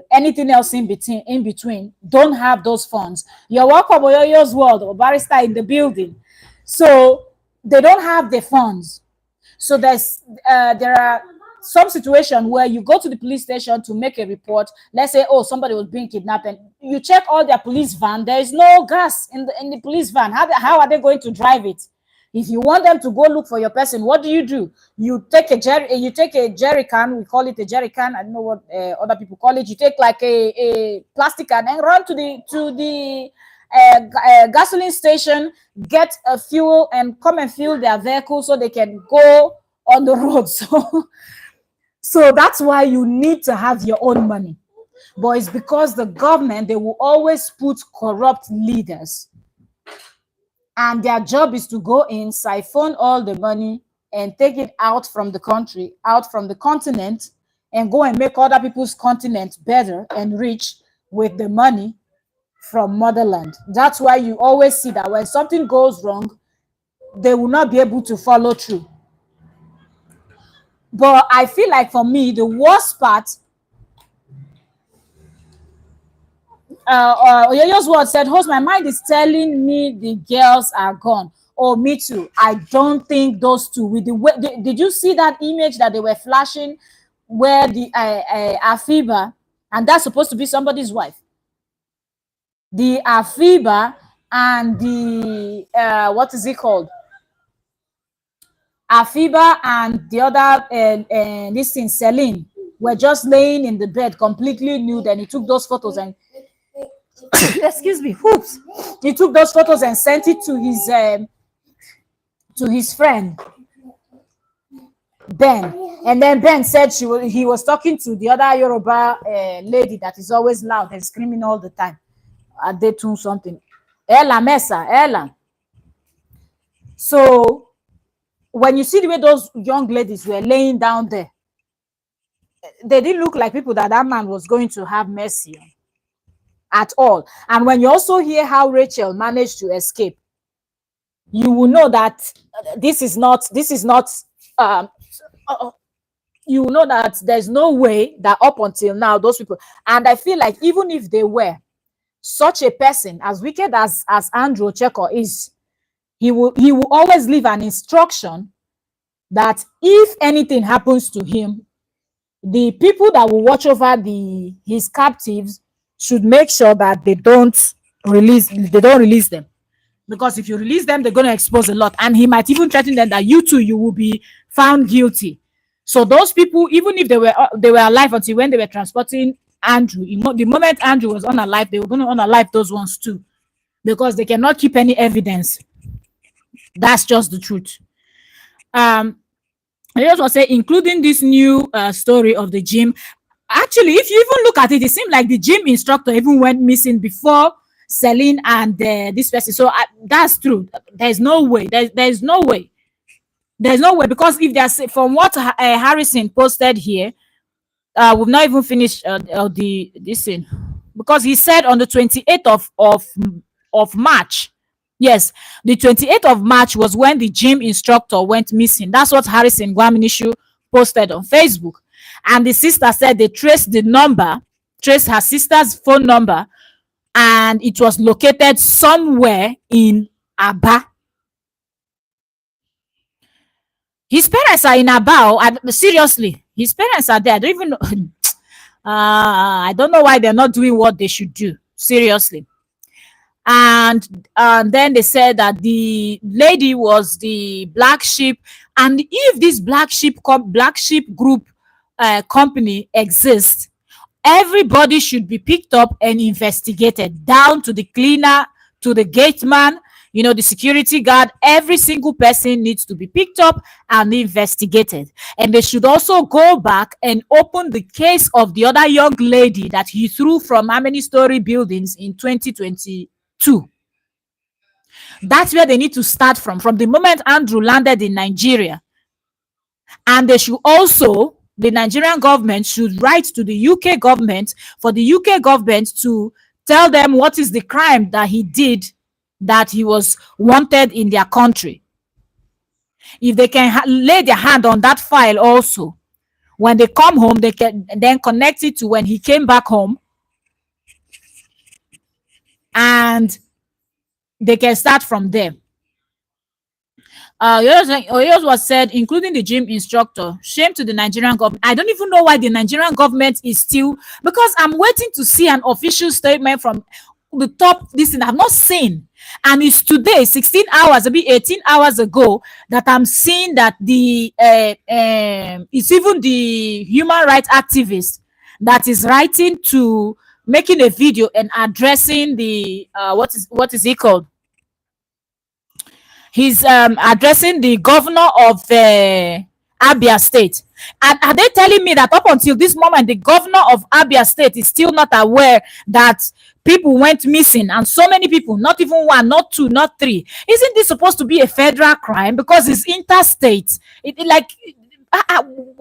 anything else in between don't have those funds. You're welcome, Oyoyo's World, or Barrister in the building. So they don't have the funds. So there are some situation where you go to the police station to make a report. Let's say, oh, somebody was being kidnapped, and you check all their police van. There is no gas in the police van. How are they going to drive it? If you want them to go look for your person, what do? You take a jerry can. We call it a jerry can. I don't know what other people call it. You take like a plastic can and run to the gasoline station, get a fuel, and come and fuel their vehicle so they can go on the road. So that's why you need to have your own money. But it's because the government, they will always put corrupt leaders, and their job is to go in, siphon all the money, and take it out from the country, out from the continent, and go and make other people's continent better and rich with the money from motherland. That's why you always see that when something goes wrong, they will not be able to follow through. But I feel like for me, the worst part, Oyoyo's Word said, host, my mind is telling me the girls are gone. Oh, me too. I don't think those two, with the way, did you see that image that they were flashing where the Afiba, and that's supposed to be somebody's wife, the Afiba and the what is it called, Afiba and the other this thing, Celine, were just laying in the bed completely nude, and he took those photos and excuse me, oops, he took those photos and sent it to his friend Ben. And then Ben said he was talking to the other Yoruba lady that is always loud and screaming all the time. They doing something. Ella Mesa, Ella. So when you see the way those young ladies were laying down there, they didn't look like people that man was going to have mercy on at all. And when you also hear how Rachel managed to escape, you will know that this is not um you know that there's no way that up until now those people, and I feel like even if they were, such a person, as wicked as Andrew Ochekwo is, he will always leave an instruction that if anything happens to him, the people that will watch over his captives should make sure that they don't release them, because if you release them, they're going to expose a lot, and he might even threaten them that you too, you will be found guilty. So those people, even if they were alive until when they were transporting Andrew, the moment Andrew was unalive, they were going to unalive those ones too, because they cannot keep any evidence. That's just the truth. I just want to say, including this new story of the gym. Actually, if you even look at it, it seemed like the gym instructor even went missing before Celine and this person. So that's true. There's no way. There's no way. There's no way, because if there's, from what Harrison posted here, we've not even finished this thing, because he said on the 28th of March. Yes, the 28th of March was when the gym instructor went missing. That's what Harrison Gwaminishu posted on Facebook. And the sister said they traced her sister's phone number, and it was located somewhere in Aba. His parents are in Aba. Seriously, his parents are there. I don't even know. I don't know why they're not doing what they should do. Seriously. And then they said that the lady was the black sheep, and if this black sheep group company exists, everybody should be picked up and investigated, down to the cleaner, to the gate man, the security guard. Every single person needs to be picked up and investigated. And they should also go back and open the case of the other young lady that he threw from how many story buildings in 2022. That's where they need to start from the moment Andrew landed in Nigeria. And they should also, the Nigerian government should write to the UK government, for the UK government to tell them what is the crime that he did, that he was wanted in their country. If they can lay their hand on that file also, when they come home, they can then connect it to when he came back home, and they can start from there. Oyos was said, including the gym instructor. Shame to the Nigerian government. I don't even know why the Nigerian government is still, because I'm waiting to see an official statement from the top. This thing I've not seen, and it's today, 16 hours, maybe 18 hours ago, that I'm seeing that it's even the human rights activist that is writing to, making a video and addressing the what is he called? He's addressing the governor of Abia State. And are they telling me that up until this moment, the governor of Abia State is still not aware that people went missing, and so many people, not even one, not two, not three? Isn't this supposed to be a federal crime, because it's interstate?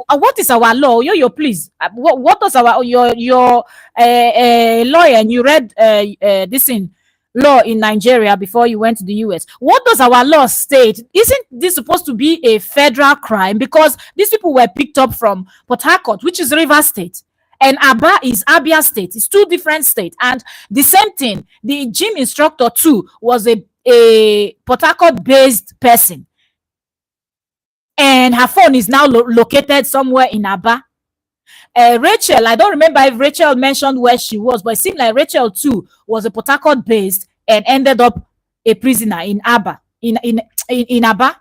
What is our law? Yo, please. What does your lawyer, and you read this in law in Nigeria before you went to the US? What does our law state? Isn't this supposed to be a federal crime? Because these people were picked up from Port Harcourt, which is River State, and Aba is Abia State. It's two different states. And the same thing, the gym instructor too was a Port Harcourt based person, and her phone is now located somewhere in Aba. Rachel, I don't remember if Rachel mentioned where she was, but it seemed like Rachel too was a Port Harcourt based and ended up a prisoner in Aba, in Aba.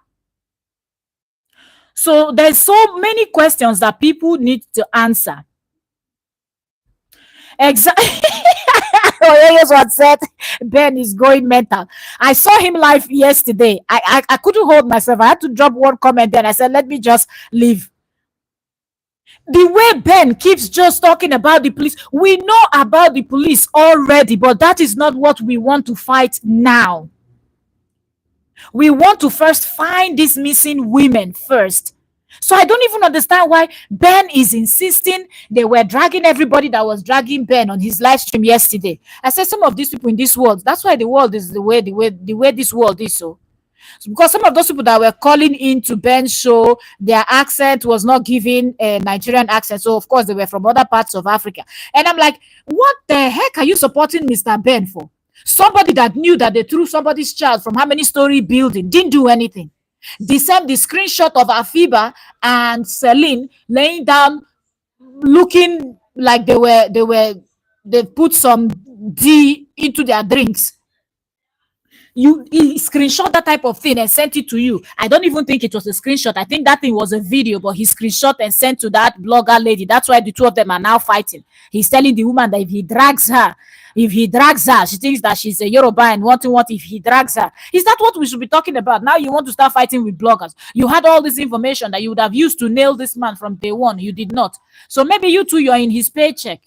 So there's so many questions that people need to answer. Exactly. Here's what said, Ben is going mental. I saw him live yesterday. I couldn't hold myself. I had to drop one comment, then I said, let me just leave. The way Ben keeps just talking about the police, we know about the police already, but that is not what we want to fight now. We want to first find these missing women first. So I don't even understand why Ben is insisting they were dragging everybody that was dragging Ben on his live stream yesterday. I said some of these people in this world, that's why the world is the way this world is. So Because some of those people that were calling into Ben's show, their accent was not giving a Nigerian accent. So of course they were from other parts of Africa. And I'm like, what the heck are you supporting Mr. Ben for? Somebody that knew that they threw somebody's child from how many story building, didn't do anything. The screenshot of Afiba and Celine laying down, looking like they put some D into their drinks. He screenshot that type of thing and sent it to you. I don't even think it was a screenshot. I think that thing was a video, but he screenshot and sent to that blogger lady. That's why the two of them are now fighting. He's telling the woman that if he drags her, she thinks that she's a Yoruba and what if he drags her. Is that what we should be talking about? Now you want to start fighting with bloggers. You had all this information that you would have used to nail this man from day one. You did not. So maybe you two, you're in his paycheck.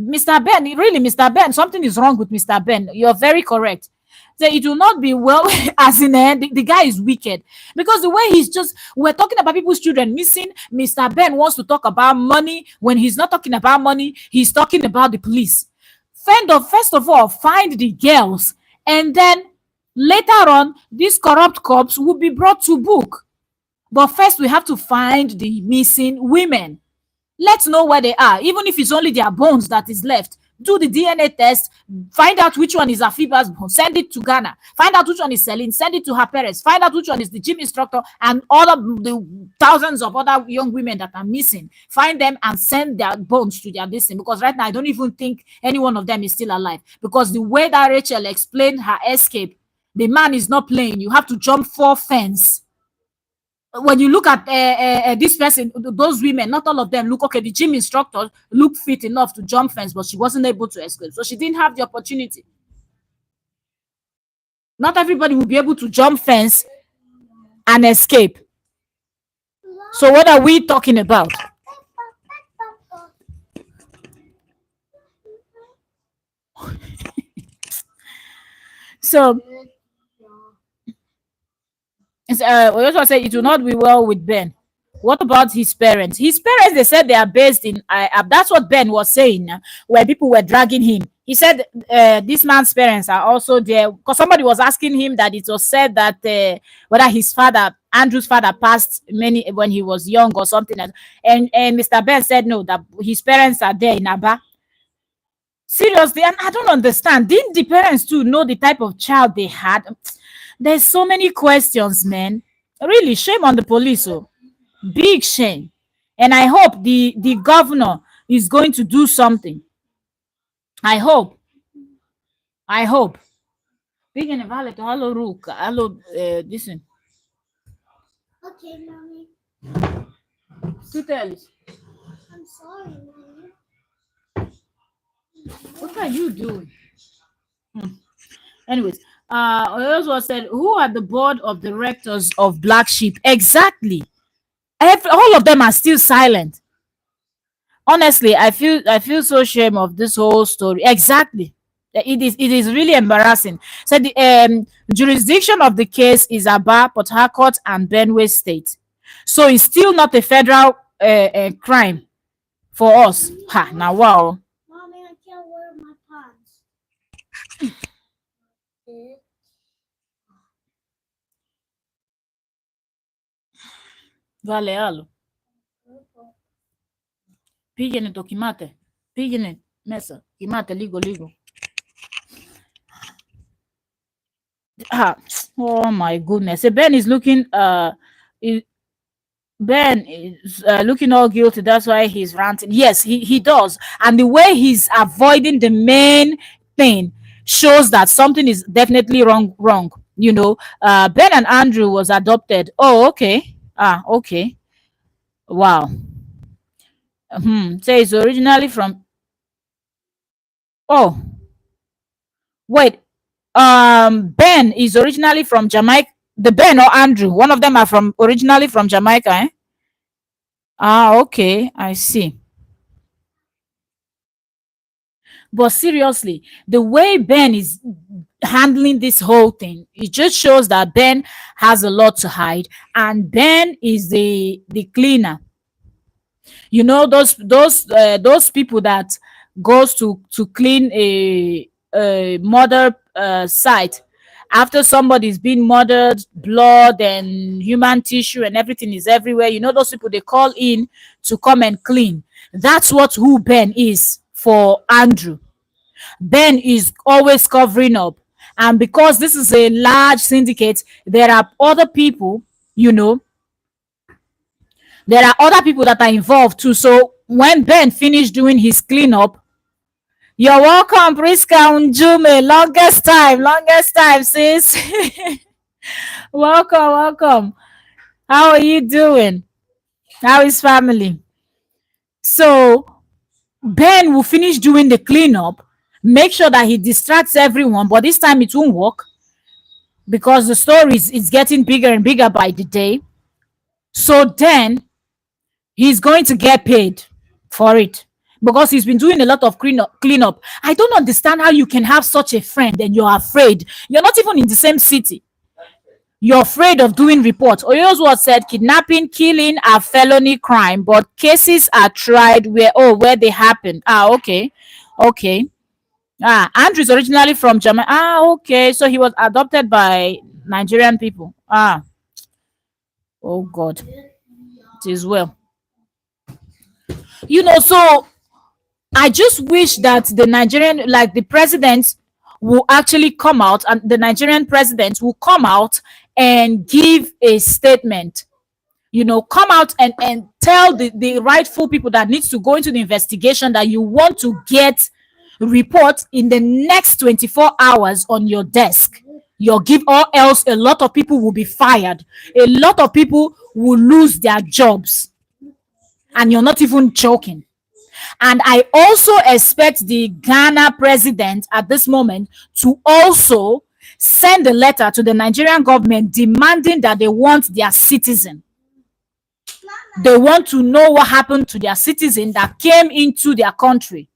Mr. Ben, really, Mr. Ben, something is wrong with Mr. Ben. You're very correct. So it will not be well, as in the guy is wicked, because the way we're talking about people's children missing. Mr. Ben wants to talk about money. When he's not talking about money, he's talking about the police. First of all, find the girls, and then later on, these corrupt cops will be brought to book. But first, we have to find the missing women. Let's know where they are, even if it's only their bones that is left. Do the DNA test, find out which one is Afiba's bone, send it to Ghana, find out which one is Celine, send it to her parents, find out which one is the gym instructor and all of the thousands of other young women that are missing. Find them and send their bones to their destiny, because right now I don't even think any one of them is still alive, because the way that Rachel explained her escape, the man is not playing. You have to jump 4 fence. When you look at this person, those women, not all of them look okay. The gym instructor looked fit enough to jump fence, but she wasn't able to escape, so she didn't have the opportunity. Not everybody will be able to jump fence and escape. So what are we talking about? So we also say it will not be well with Ben. What about his parents? His parents, they said they are based in. That's what Ben was saying, where people were dragging him. He said this man's parents are also there, because somebody was asking him that it was said that whether his father, Andrew's father, passed many when he was young or something. And Mr. Ben said no, that his parents are there in Aba. Seriously, and I don't understand. Didn't the parents too know the type of child they had? There's so many questions, man. Really, shame on the police. Oh, big shame. And I hope the governor is going to do something. I hope. I hope. Big and valid. Hello, Rook. Hello, listen. Okay, mommy. To tell us. I'm sorry, mommy. What are you doing? Anyways, also said, who are the board of directors of Black Sheep? Exactly. All of them are still silent. Honestly, I feel so ashamed of this whole story. Exactly. It is really embarrassing. So the jurisdiction of the case is Aba, Port Harcourt, and Benue State. So it's still not a federal crime for us. Ha, now wow. Mommy, I can't wear my pants. Vale, alo. Pigene to kimate. Pigene mesa. Kimate ligo. Oh my goodness. So Ben is looking Ben is looking all guilty. That's why he's ranting. Yes, he does. And the way he's avoiding the main thing shows that something is definitely wrong. You know, Ben and Andrew was adopted. Oh, okay. Okay. Wow. So it's originally from. Oh, wait. Ben is originally from Jamaica. The Ben or Andrew, one of them are originally from Jamaica, eh? Okay, I see. But seriously, the way Ben is handling this whole thing, it just shows that Ben has a lot to hide, and Ben is the cleaner. You know, those people that goes to clean a murder site, after somebody's been murdered, blood and human tissue and everything is everywhere. You know, those people they call in to come and clean. That's what who Ben is for Andrew. Ben is always covering up. And because this is a large syndicate, there are other people, you know, there are other people that are involved too. So when Ben finished doing his cleanup, you're welcome, Priska Unjume. Longest time, sis. welcome. How are you doing? How is family? So Ben will finish doing the cleanup, make sure that he distracts everyone, but this time it won't work because the story is getting bigger and bigger by the day. So then he's going to get paid for it because he's been doing a lot of cleanup. I don't understand how you can have such a friend and you're afraid. You're not even in the same city. You're afraid of doing reports. Oyozwo said kidnapping, killing are felony crime, but cases are tried where they happen. Okay. Andrew is originally from Jamaica. Okay. So he was adopted by Nigerian people. Oh God. It is well. You know, so I just wish that the Nigerian, like the president, will actually come out, and the Nigerian president will come out and give a statement. You know, come out and tell the rightful people that needs to go into the investigation that you want to get report in the next 24 hours on your desk. Your give, or else a lot of people will be fired. A lot of people will lose their jobs. And you're not even joking. And I also expect the Ghana president at this moment to also send a letter to the Nigerian government demanding that they want their citizen. They want to know what happened to their citizen that came into their country.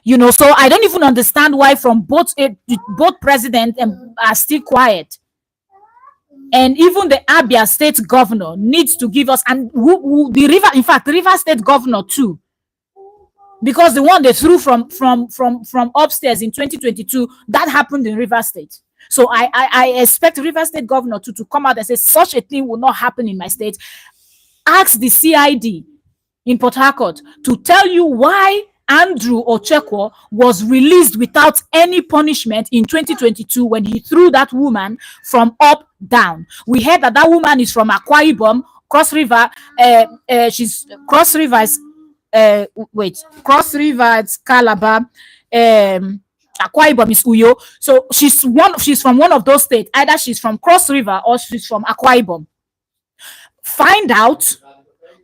You know, so I don't even understand why from both presidents are still quiet. And even the Abia state governor needs to give us, and the River State governor too, because the one they threw from upstairs in 2022, that happened in River State. So I expect River State governor to come out and say such a thing will not happen in my state. Ask the CID in Port Harcourt to tell you why Andrew Ochekwo was released without any punishment in 2022 when he threw that woman from up down. We heard that woman is from Akwa Ibom, Cross River. She's Cross Rivers. Cross Rivers, Calabar. Akwa Ibom is Uyo. So she's from one of those states. Either she's from Cross River or she's from Akwa Ibom. Find out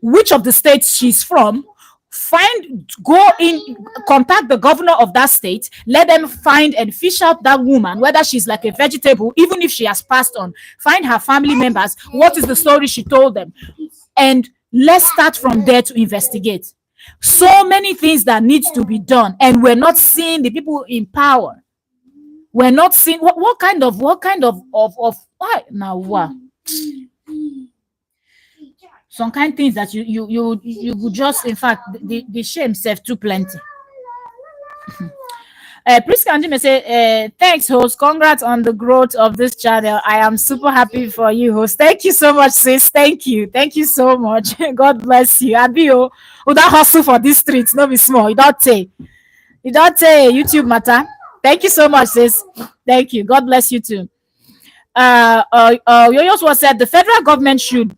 which of the states she's from. Contact the governor of that state, let them find and fish out that woman, whether she's like a vegetable, even if she has passed on, find her family members, what is the story she told them, and let's start from there to investigate. So many things that needs to be done, and we're not seeing the people in power. We're not seeing what kind of why now what some kind of things that you would just, in fact, the shame self too plenty. Please continue to say, thanks, host. Congrats on the growth of this channel. I am super happy for you, host. Thank you so much, sis. Thank you so much. God bless you. Abio, who that hustle for these streets, no be small. You don't say YouTube matter. Thank you so much, sis. Thank you. God bless you too. Yoyos was said the federal government should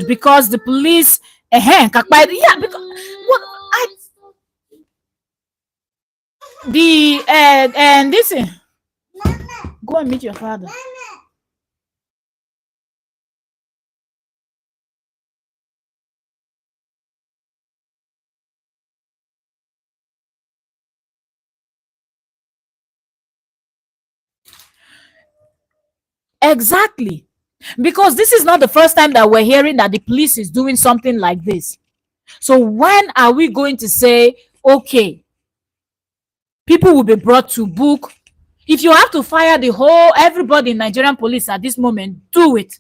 because the police because and this go and meet your father. Exactly. Because this is not the first time that we're hearing that the police is doing something like this. So when are we going to say, okay, people will be brought to book? If you have to fire everybody in Nigerian police at this moment, do it.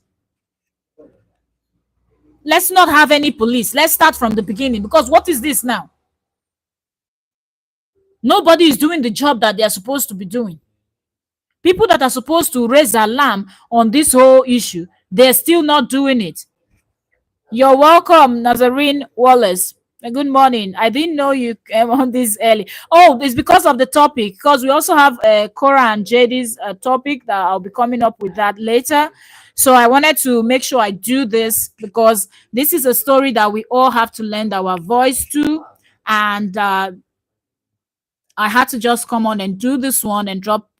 Let's not have any police. Let's start from the beginning, because what is this now? Nobody is doing the job that they are supposed to be doing. People that are supposed to raise alarm on this whole issue, they're still not doing it. You're welcome, Nazarene Wallace. Good morning. I didn't know you came on this early. Oh, it's because of the topic. Because we also have Cora and JD's topic that I'll be coming up with that later. So I wanted to make sure I do this because this is a story that we all have to lend our voice to, and I had to just come on and do this one and drop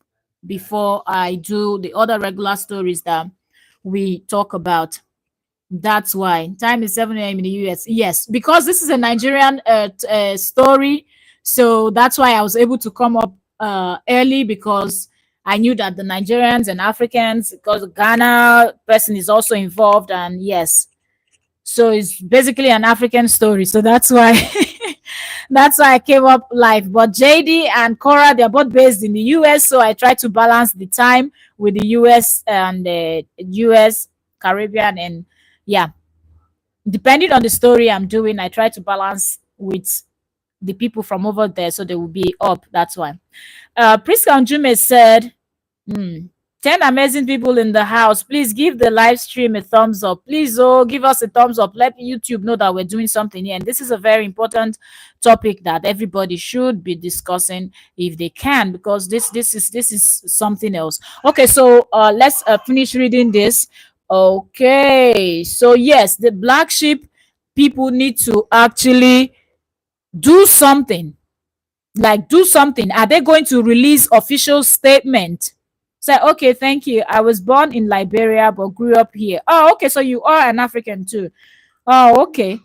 before I do the other regular stories that we talk about. That's why time is 7 a.m. in the US. Yes, because this is a Nigerian story, so that's why I was able to come up early, because I knew that the Nigerians and Africans, because Ghana person is also involved, and yes, so it's basically an African story. So that's why that's why I came up live. But JD and Cora, they're both based in the US, so I try to balance the time with the US and the US, Caribbean, and yeah, depending on the story I'm doing, I try to balance with the people from over there so they will be up. That's why. Priska Njume said, 10 amazing people in the house. Please give the live stream a thumbs up. Please, give us a thumbs up. Let YouTube know that we're doing something here. And this is a very important topic that everybody should be discussing if they can, because this is something else. Okay, so let's finish reading this. Okay, so yes, the black sheep people need to actually do something. Like, do something. Are they going to release official statement? Say, okay, thank you. I was born in Liberia but grew up here. Oh, okay, so you are an African too. Oh, okay.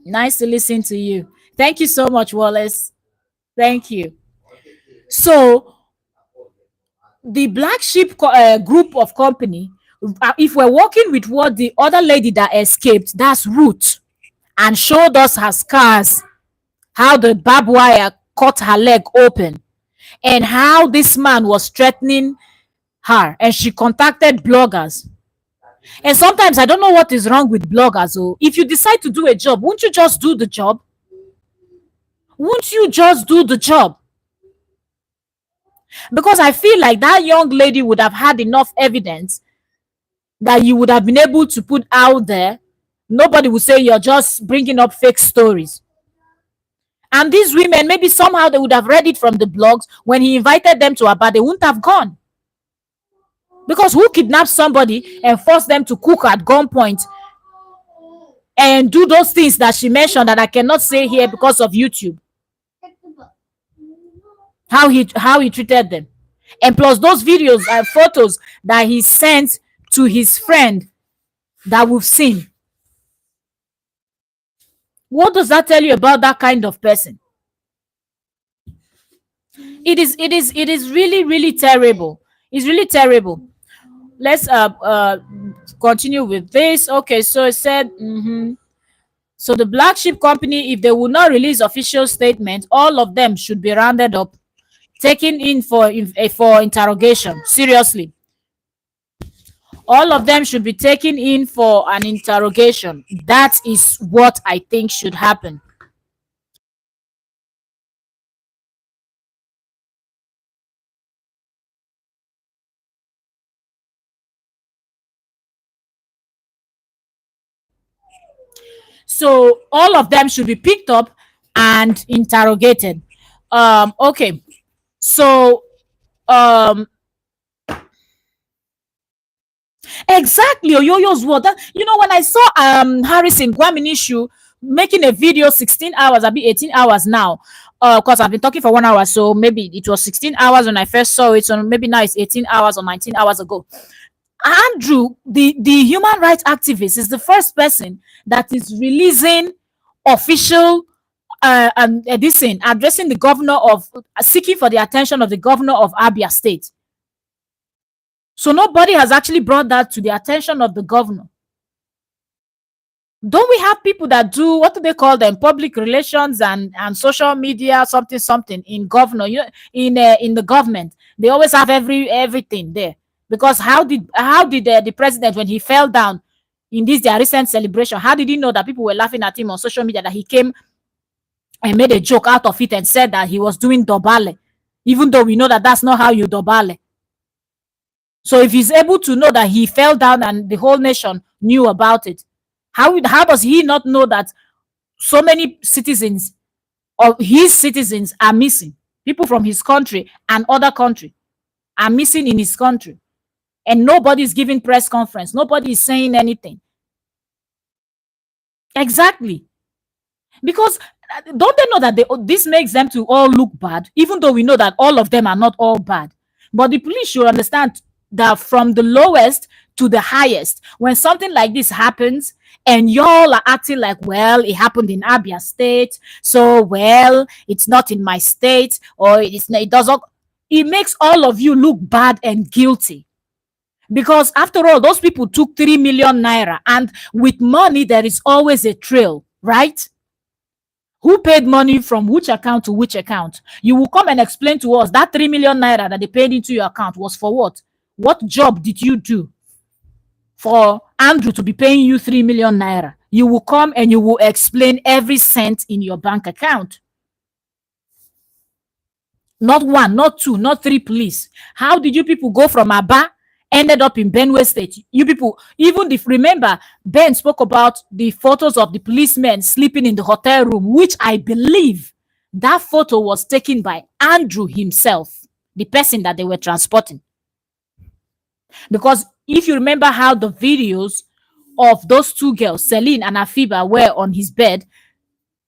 Nice to listen to you. Thank you so much, Wallace. Thank you. So the black sheep group of company, if we're working with what the other lady that escaped, that's Ruth, and showed us her scars, how the barbed wire cut her leg open, and how this man was threatening her, and she contacted bloggers. And sometimes I don't know what is wrong with bloggers. Oh, if you decide to do a job, won't you just do the job? Won't you just do the job? Because I feel like that young lady would have had enough evidence that you would have been able to put out there. Nobody would say you're just bringing up fake stories. And these women, maybe somehow they would have read it from the blogs. When he invited them to Aba, they wouldn't have gone. Because who kidnaps somebody and force them to cook at gunpoint and do those things that she mentioned that I cannot say here because of YouTube? How he treated them. And plus those videos and photos that he sent to his friend that we've seen. What does that tell you about that kind of person? It is really, really terrible. It's really terrible. Let's continue with this. Okay, so it said, so the black sheep company, if they will not release official statement, all of them should be rounded up, taken in for interrogation. Seriously, all of them should be taken in for an interrogation. That is what I think should happen. So all of them should be picked up and interrogated. Okay, so exactly, Oyoyo's word. When I saw Harrison Guaminishu making a video 16 hours, I'll be 18 hours now. Because I've been talking for 1 hour, so maybe it was 16 hours when I first saw it, so maybe now it's 18 hours or 19 hours ago. Andrew, the human rights activist, is the first person that is releasing official this thing, addressing the governor of, seeking for the attention of the governor of Abia State. So nobody has actually brought that to the attention of the governor. Don't we have people that do, what do they call them, public relations and social media, something in governor, in the government? They always have everything there. Because how did the president, when he fell down in this their recent celebration, how did he know that people were laughing at him on social media, that he came and made a joke out of it and said that he was doing dobale, even though we know that that's not how you dobale? So if he's able to know that he fell down and the whole nation knew about it, how does he not know that so many citizens of his citizens are missing? People from his country and other country are missing in his country, and nobody is giving press conference. Nobody is saying anything. Exactly. Because don't they know that this makes them to all look bad, even though we know that all of them are not all bad. But the police should understand that from the lowest to the highest, when something like this happens and y'all are acting like, well, it happened in Abia state, so well, it's not in my state, or it doesn't, it makes all of you look bad and guilty. Because after all, those people took 3 million naira, and with money there is always a trail, right? Who paid money from which account to which account? You will come and explain to us that 3 million naira that they paid into your account was for what? What job did you do for Andrew to be paying you 3 million naira? You will come and you will explain every cent in your bank account. Not one, not two, not three, please. How did you people go from Aba, ended up in Benue State? You people, even if remember, Ben spoke about the photos of the policemen sleeping in the hotel room, which I believe that photo was taken by Andrew himself, the person that they were transporting. Because if you remember how the videos of those two girls, Celine and Afiba, were on his bed,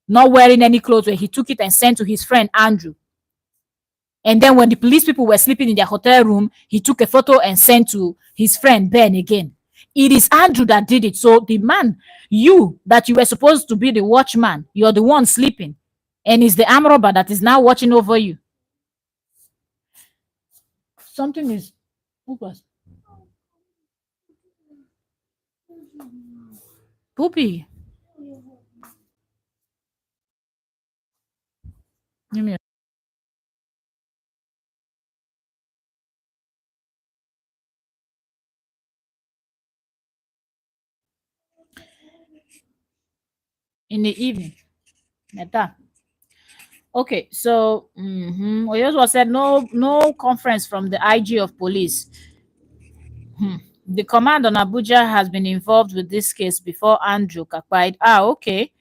not wearing any clothes, where he took it and sent to his friend Andrew. And then when the police people were sleeping in their hotel room, he took a photo and sent to his friend Ben again. It is Andrew that did it. So the man, you that you were supposed to be the watchman, you're the one sleeping. And it's the arm robber that is now watching over you. Something is... Poopy. Give me a... In the evening. Meta. Okay, so Oyoswa said no conference from the IG of police. The command on Abuja has been involved with this case before Andrew Kakwaid. Okay.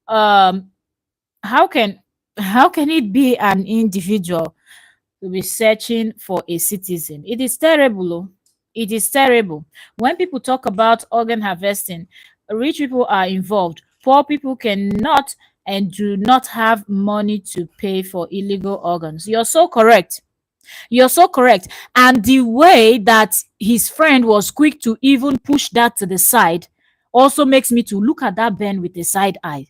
How can it be an individual to be searching for a citizen? It is terrible. Oh. It is terrible. When people talk about organ harvesting, rich people are involved. Poor people cannot and do not have money to pay for illegal organs. You're so correct. You're so correct. And the way that his friend was quick to even push that to the side also makes me to look at that Ben with a side eye.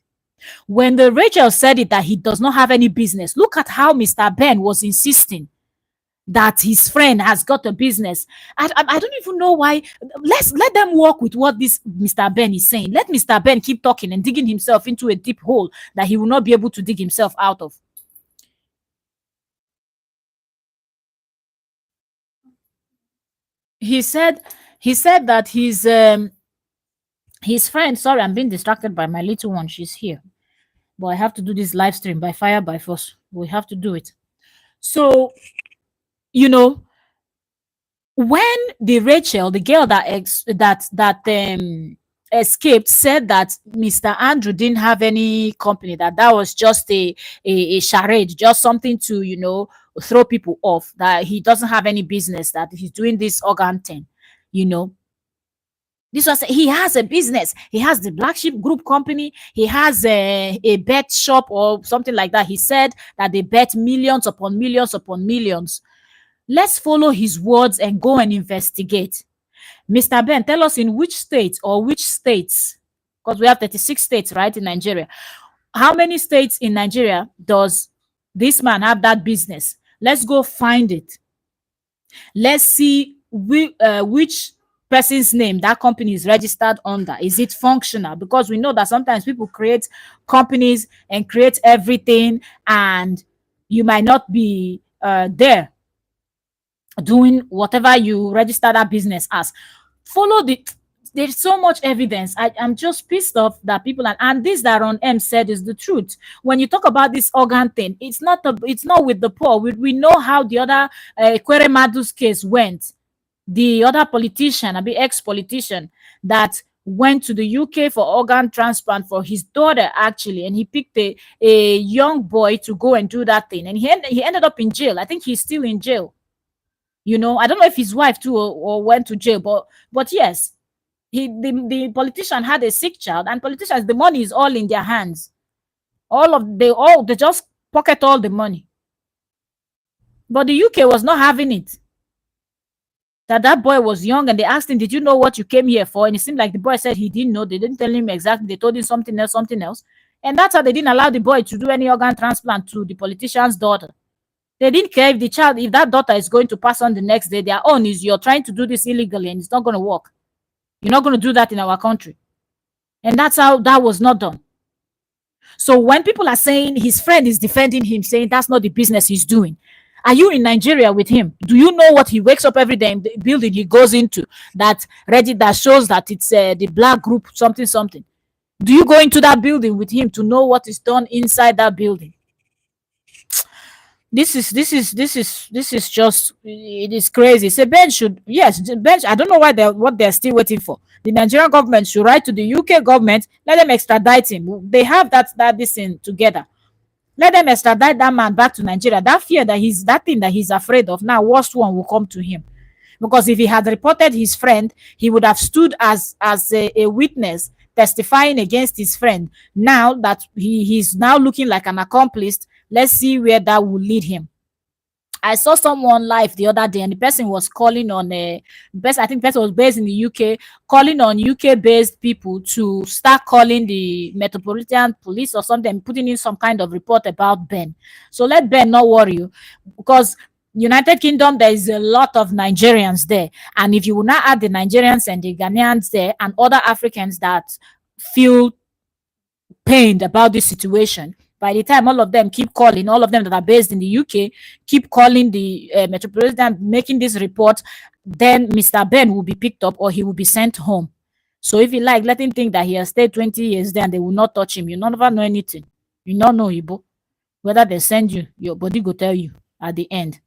When the Rachel said it that he does not have any business, look at how Mr. Ben was insisting that his friend has got a business. I don't even know why. Let them work with what this Mr. Ben is saying. Let Mr. Ben keep talking and digging himself into a deep hole that he will not be able to dig himself out of. He said that his friend, sorry, I'm being distracted by my little one. She's here. But I have to do this live stream by fire by force. We have to do it. So, when the Rachel, the girl that escaped, said that Mr. Andrew didn't have any company, that was just a charade, just something to throw people off, that he doesn't have any business, that he's doing this organ thing. This was, he has a business. He has the Black Sheep Group company. He has a bet shop or something like that. He said that they bet millions upon millions upon millions. Let's follow his words and go and investigate. Mr. Ben, tell us in which state or which states, because we have 36 states, right, in Nigeria. How many states in Nigeria does this man have that business? Let's go find it. Let's see which person's name that company is registered under. Is it functional? Because we know that sometimes people create companies and create everything, and you might not be there doing whatever you register that business as. Follow there's so much evidence. I'm just pissed off that people and this that Ron M said is the truth. When you talk about this organ thing, it's not with the poor. We know how the other Kwere Madu's case went. the other politician, a bit ex-politician, that went to the UK for organ transplant for his daughter actually, and he picked a young boy to go and do that thing, and he ended up in jail. I think he's still in jail. I don't know if his wife too or went to jail, but yes, the politician had a sick child, and politicians, the money is all in their hands. They just pocket all the money. But the UK was not having it. That boy was young, and they asked him, "Did you know what you came here for?" And it seemed like the boy said he didn't know. They didn't tell him exactly. They told him something else, something else. And that's how they didn't allow the boy to do any organ transplant to the politician's daughter. They didn't care if that daughter is going to pass on the next day. Their own is, you're trying to do this illegally and it's not going to work. You're not going to do that in our country. And that's how that was not done. So when people are saying his friend is defending him, saying that's not the business he's doing, are you in Nigeria with him? Do you know what he wakes up every day in the building he goes into that shows that it's the black group something something? Do you go into that building with him to know what is done inside that building? This is just, it is crazy. Say Ben should, yes, Ben, I don't know what they're still waiting for. The Nigerian government should write to the UK government, let them extradite him. They have this thing together. Let them extradite that man back to Nigeria. That fear that thing that he's afraid of now, worst one will come to him. Because if he had reported his friend, he would have stood as a witness testifying against his friend. Now that he's now looking like an accomplice, let's see where that will lead him. I saw someone live the other day, and the person was calling on I think the person was based in the UK, calling on UK-based people to start calling the Metropolitan Police or something, putting in some kind of report about Ben. So let Ben not worry you, because United Kingdom, there is a lot of Nigerians there, and if you will not add the Nigerians and the Ghanaians there and other Africans that feel pained about this situation, by the time all of them keep calling, all of them that are based in the UK keep calling the Metropolitan, making this report, then Mr. Ben will be picked up or he will be sent home. So if you like, let him think that he has stayed 20 years there and they will not touch him. You never know anything. You not know, Ibo. Whether they send you, your body will tell you at the end.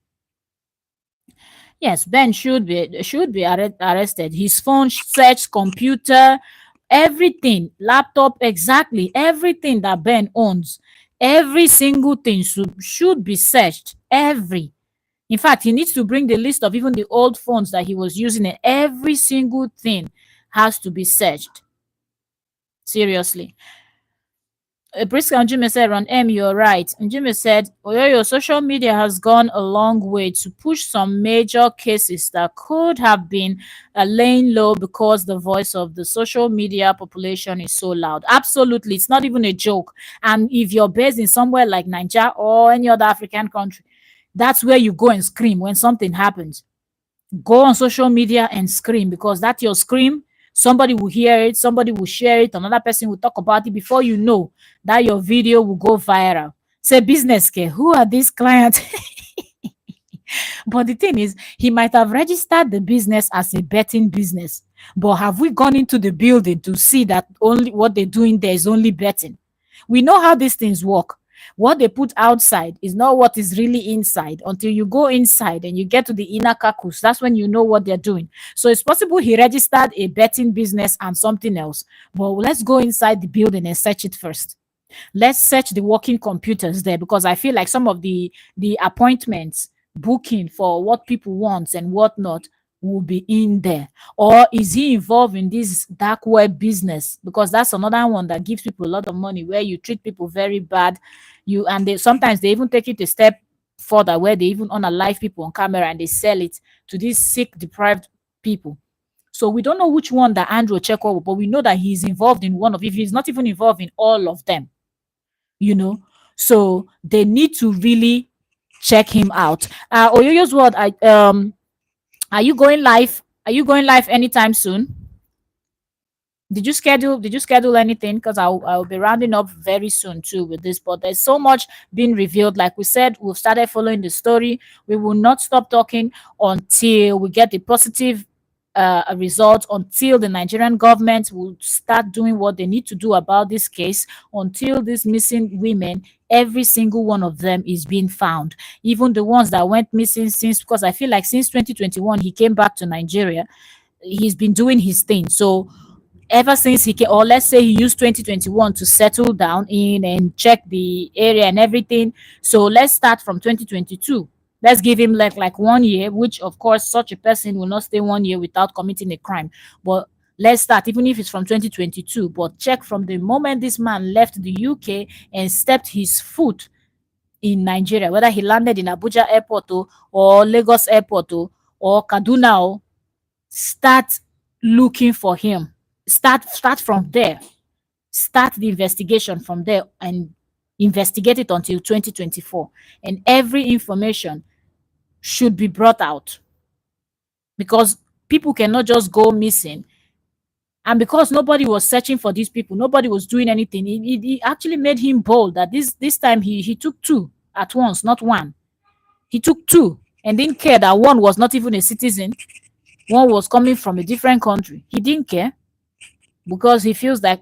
Yes, Ben should be arrested. His phone searched, computer, everything, laptop, exactly everything that Ben owns, every single thing should be searched. In fact, he needs to bring the list of even the old phones that he was using, and every single thing has to be searched. Seriously. Priska and Jimmy said, Ron M, you're right. And Jimmy said, your social media has gone a long way to push some major cases that could have been laying low because the voice of the social media population is so loud. Absolutely. It's not even a joke. And if you're based in somewhere like Nigeria or any other African country, that's where you go and scream when something happens. Go on social media and scream, because that's your scream. Somebody will hear it, somebody will share it, another person will talk about it. Before you know, that your video will go viral. Say, business care, who are these clients? But the thing is, he might have registered the business as a betting business, but have we gone into the building to see that only what they're doing there is only betting? We know how these things work. What they put outside is not what is really inside. Until you go inside and you get to the inner carcass, that's when you know what they're doing. So it's possible he registered a betting business and something else. But let's go inside the building and search it first. Let's search the working computers there, because I feel like some of the appointments, booking for what people want and whatnot will be in there. Or is he involved in this dark web business? Because that's another one that gives people a lot of money, where you treat people very bad. Sometimes they even take it a step further, where they even unalive people on camera and they sell it to these sick, deprived people. So we don't know which one that Andrew Ochekwo, but we know that he's involved in one of, if he's not even involved in all of them, So they need to really check him out. Oyoyo's World, are you going live? Are you going live anytime soon? Did you schedule anything? Because I'll be rounding up very soon too with this, but there's so much being revealed. Like we said, we've started following the story. We will not stop talking until we get the positive a result until the Nigerian government will start doing what they need to do about this case, until these missing women, every single one of them is being found. Even the ones that went missing since, because I feel like since 2021, he came back to Nigeria, he's been doing his thing. So ever since he came, or let's say he used 2021 to settle down in and check the area and everything. So let's start from 2022. Let's give him like 1 year, which of course such a person will not stay 1 year without committing a crime. But let's start, even if it's from 2022, but check from the moment this man left the UK and stepped his foot in Nigeria, whether he landed in Abuja airport or Lagos airport or Kaduna, start looking for him. Start from there. Start the investigation from there and investigate it until 2024. And every information should be brought out, because people cannot just go missing. And because nobody was searching for these people, nobody was doing anything. It actually made him bold that this time he took two at once, not one. He took two and didn't care that one was not even a citizen, one was coming from a different country. He didn't care, because he feels like,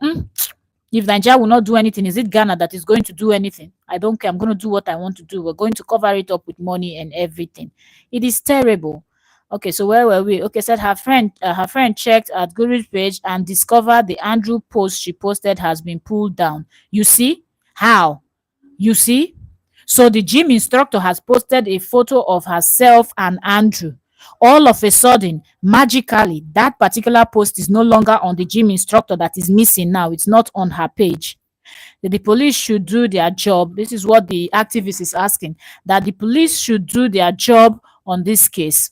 if Nigeria will not do anything, is it Ghana that is going to do anything? I don't care. I'm going to do what I want to do. We're going to cover it up with money and everything. It is terrible. Okay, so where were we? Okay, said her friend checked at Guru's page and discovered the Andrew post she posted has been pulled down. You see how? You see? So the gym instructor has posted a photo of herself and Andrew. All of a sudden, magically, that particular post is no longer on the gym instructor that is missing now. It's not on her page. That the police should do their job. This is what the activist is asking. That the police should do their job on this case.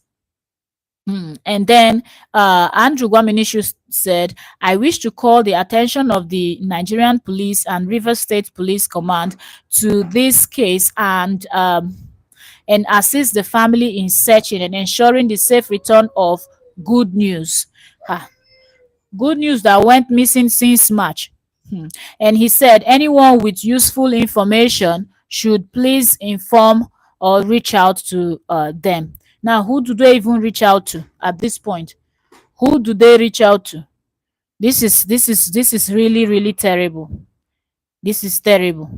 And then Andrew Gwaminishu said, I wish to call the attention of the Nigerian police and Rivers State Police Command to this case and assist the family in searching and ensuring the safe return of good news. Ah, good news that went missing since March. And he said, anyone with useful information should please inform or reach out to them. Now, who do they even reach out to at this point? Who do they reach out to? This is really, really terrible. This is terrible.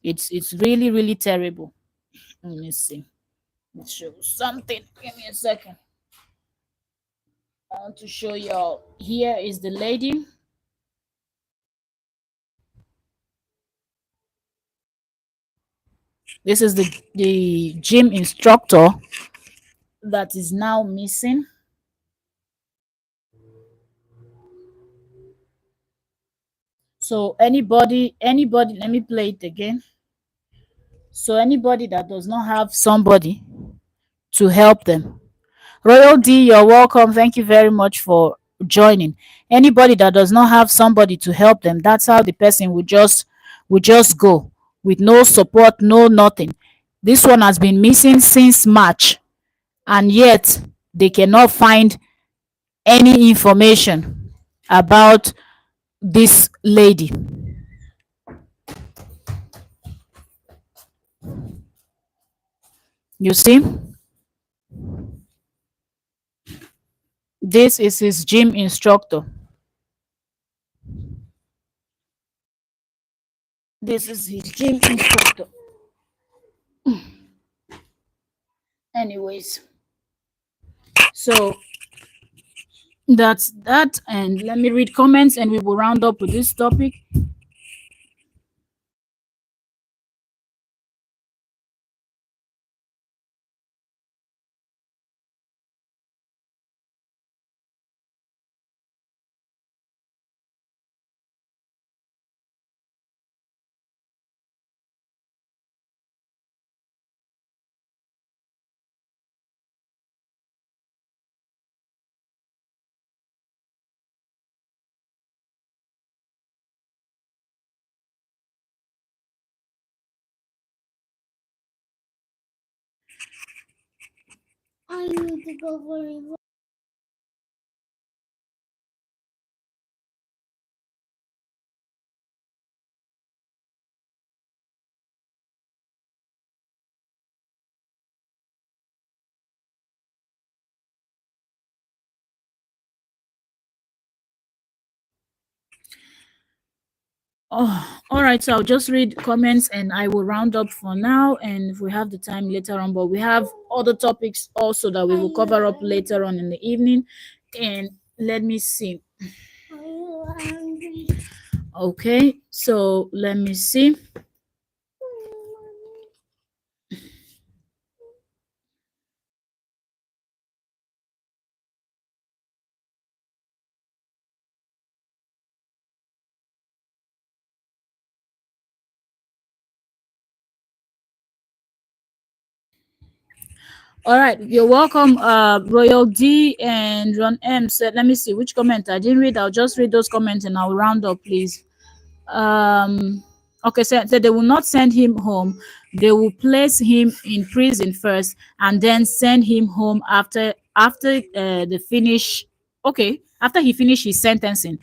It's really, really terrible. Let me see. Let's show something. Give me a second. I want to show y'all. Here is the lady. This is the gym instructor that is now missing. So anybody, let me play it again. So anybody that does not have somebody to help them. Royal D, you're welcome. Thank you very much for joining. Anybody that does not have somebody to help them, that's how the person would just go with no support, no nothing. This one has been missing since March, and yet they cannot find any information about this lady. You see, this is his gym instructor. This is his gym instructor. Anyways, so that's that. And let me read comments and we will round up with this topic. I need to go very Oh, all right. So I'll just read comments and I will round up for now. And if we have the time later on, but we have other topics also that we will cover up later on in the evening. And let me see. Are you hungry? Okay, so let me see. All right, you're welcome, Royal D and Ron M said, let me see which comment I didn't read. I'll just read those comments and I'll round up, please. Okay, so they will not send him home. They will place him in prison first and then send him home after the finish. Okay, after he finish his sentencing.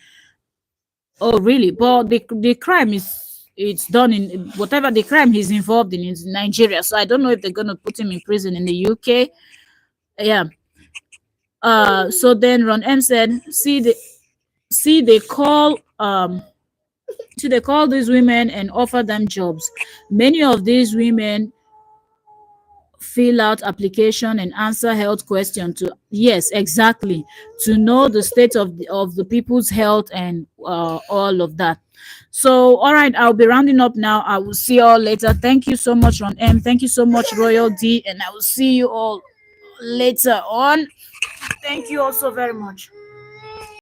Oh, really? But the crime is it's done in whatever the crime he's involved in is Nigeria. So I don't know if they're gonna put him in prison in the UK. Yeah. So then Ron M said, see they call so they call these women and offer them jobs. Many of these women fill out application and answer health question to yes exactly to know the state of the people's health and all of that. So all right, I'll be rounding up now. I will see you all later. Thank you so much, Ron M. Thank you so much, Royal D, and I will see you all later on. Thank you all so very much.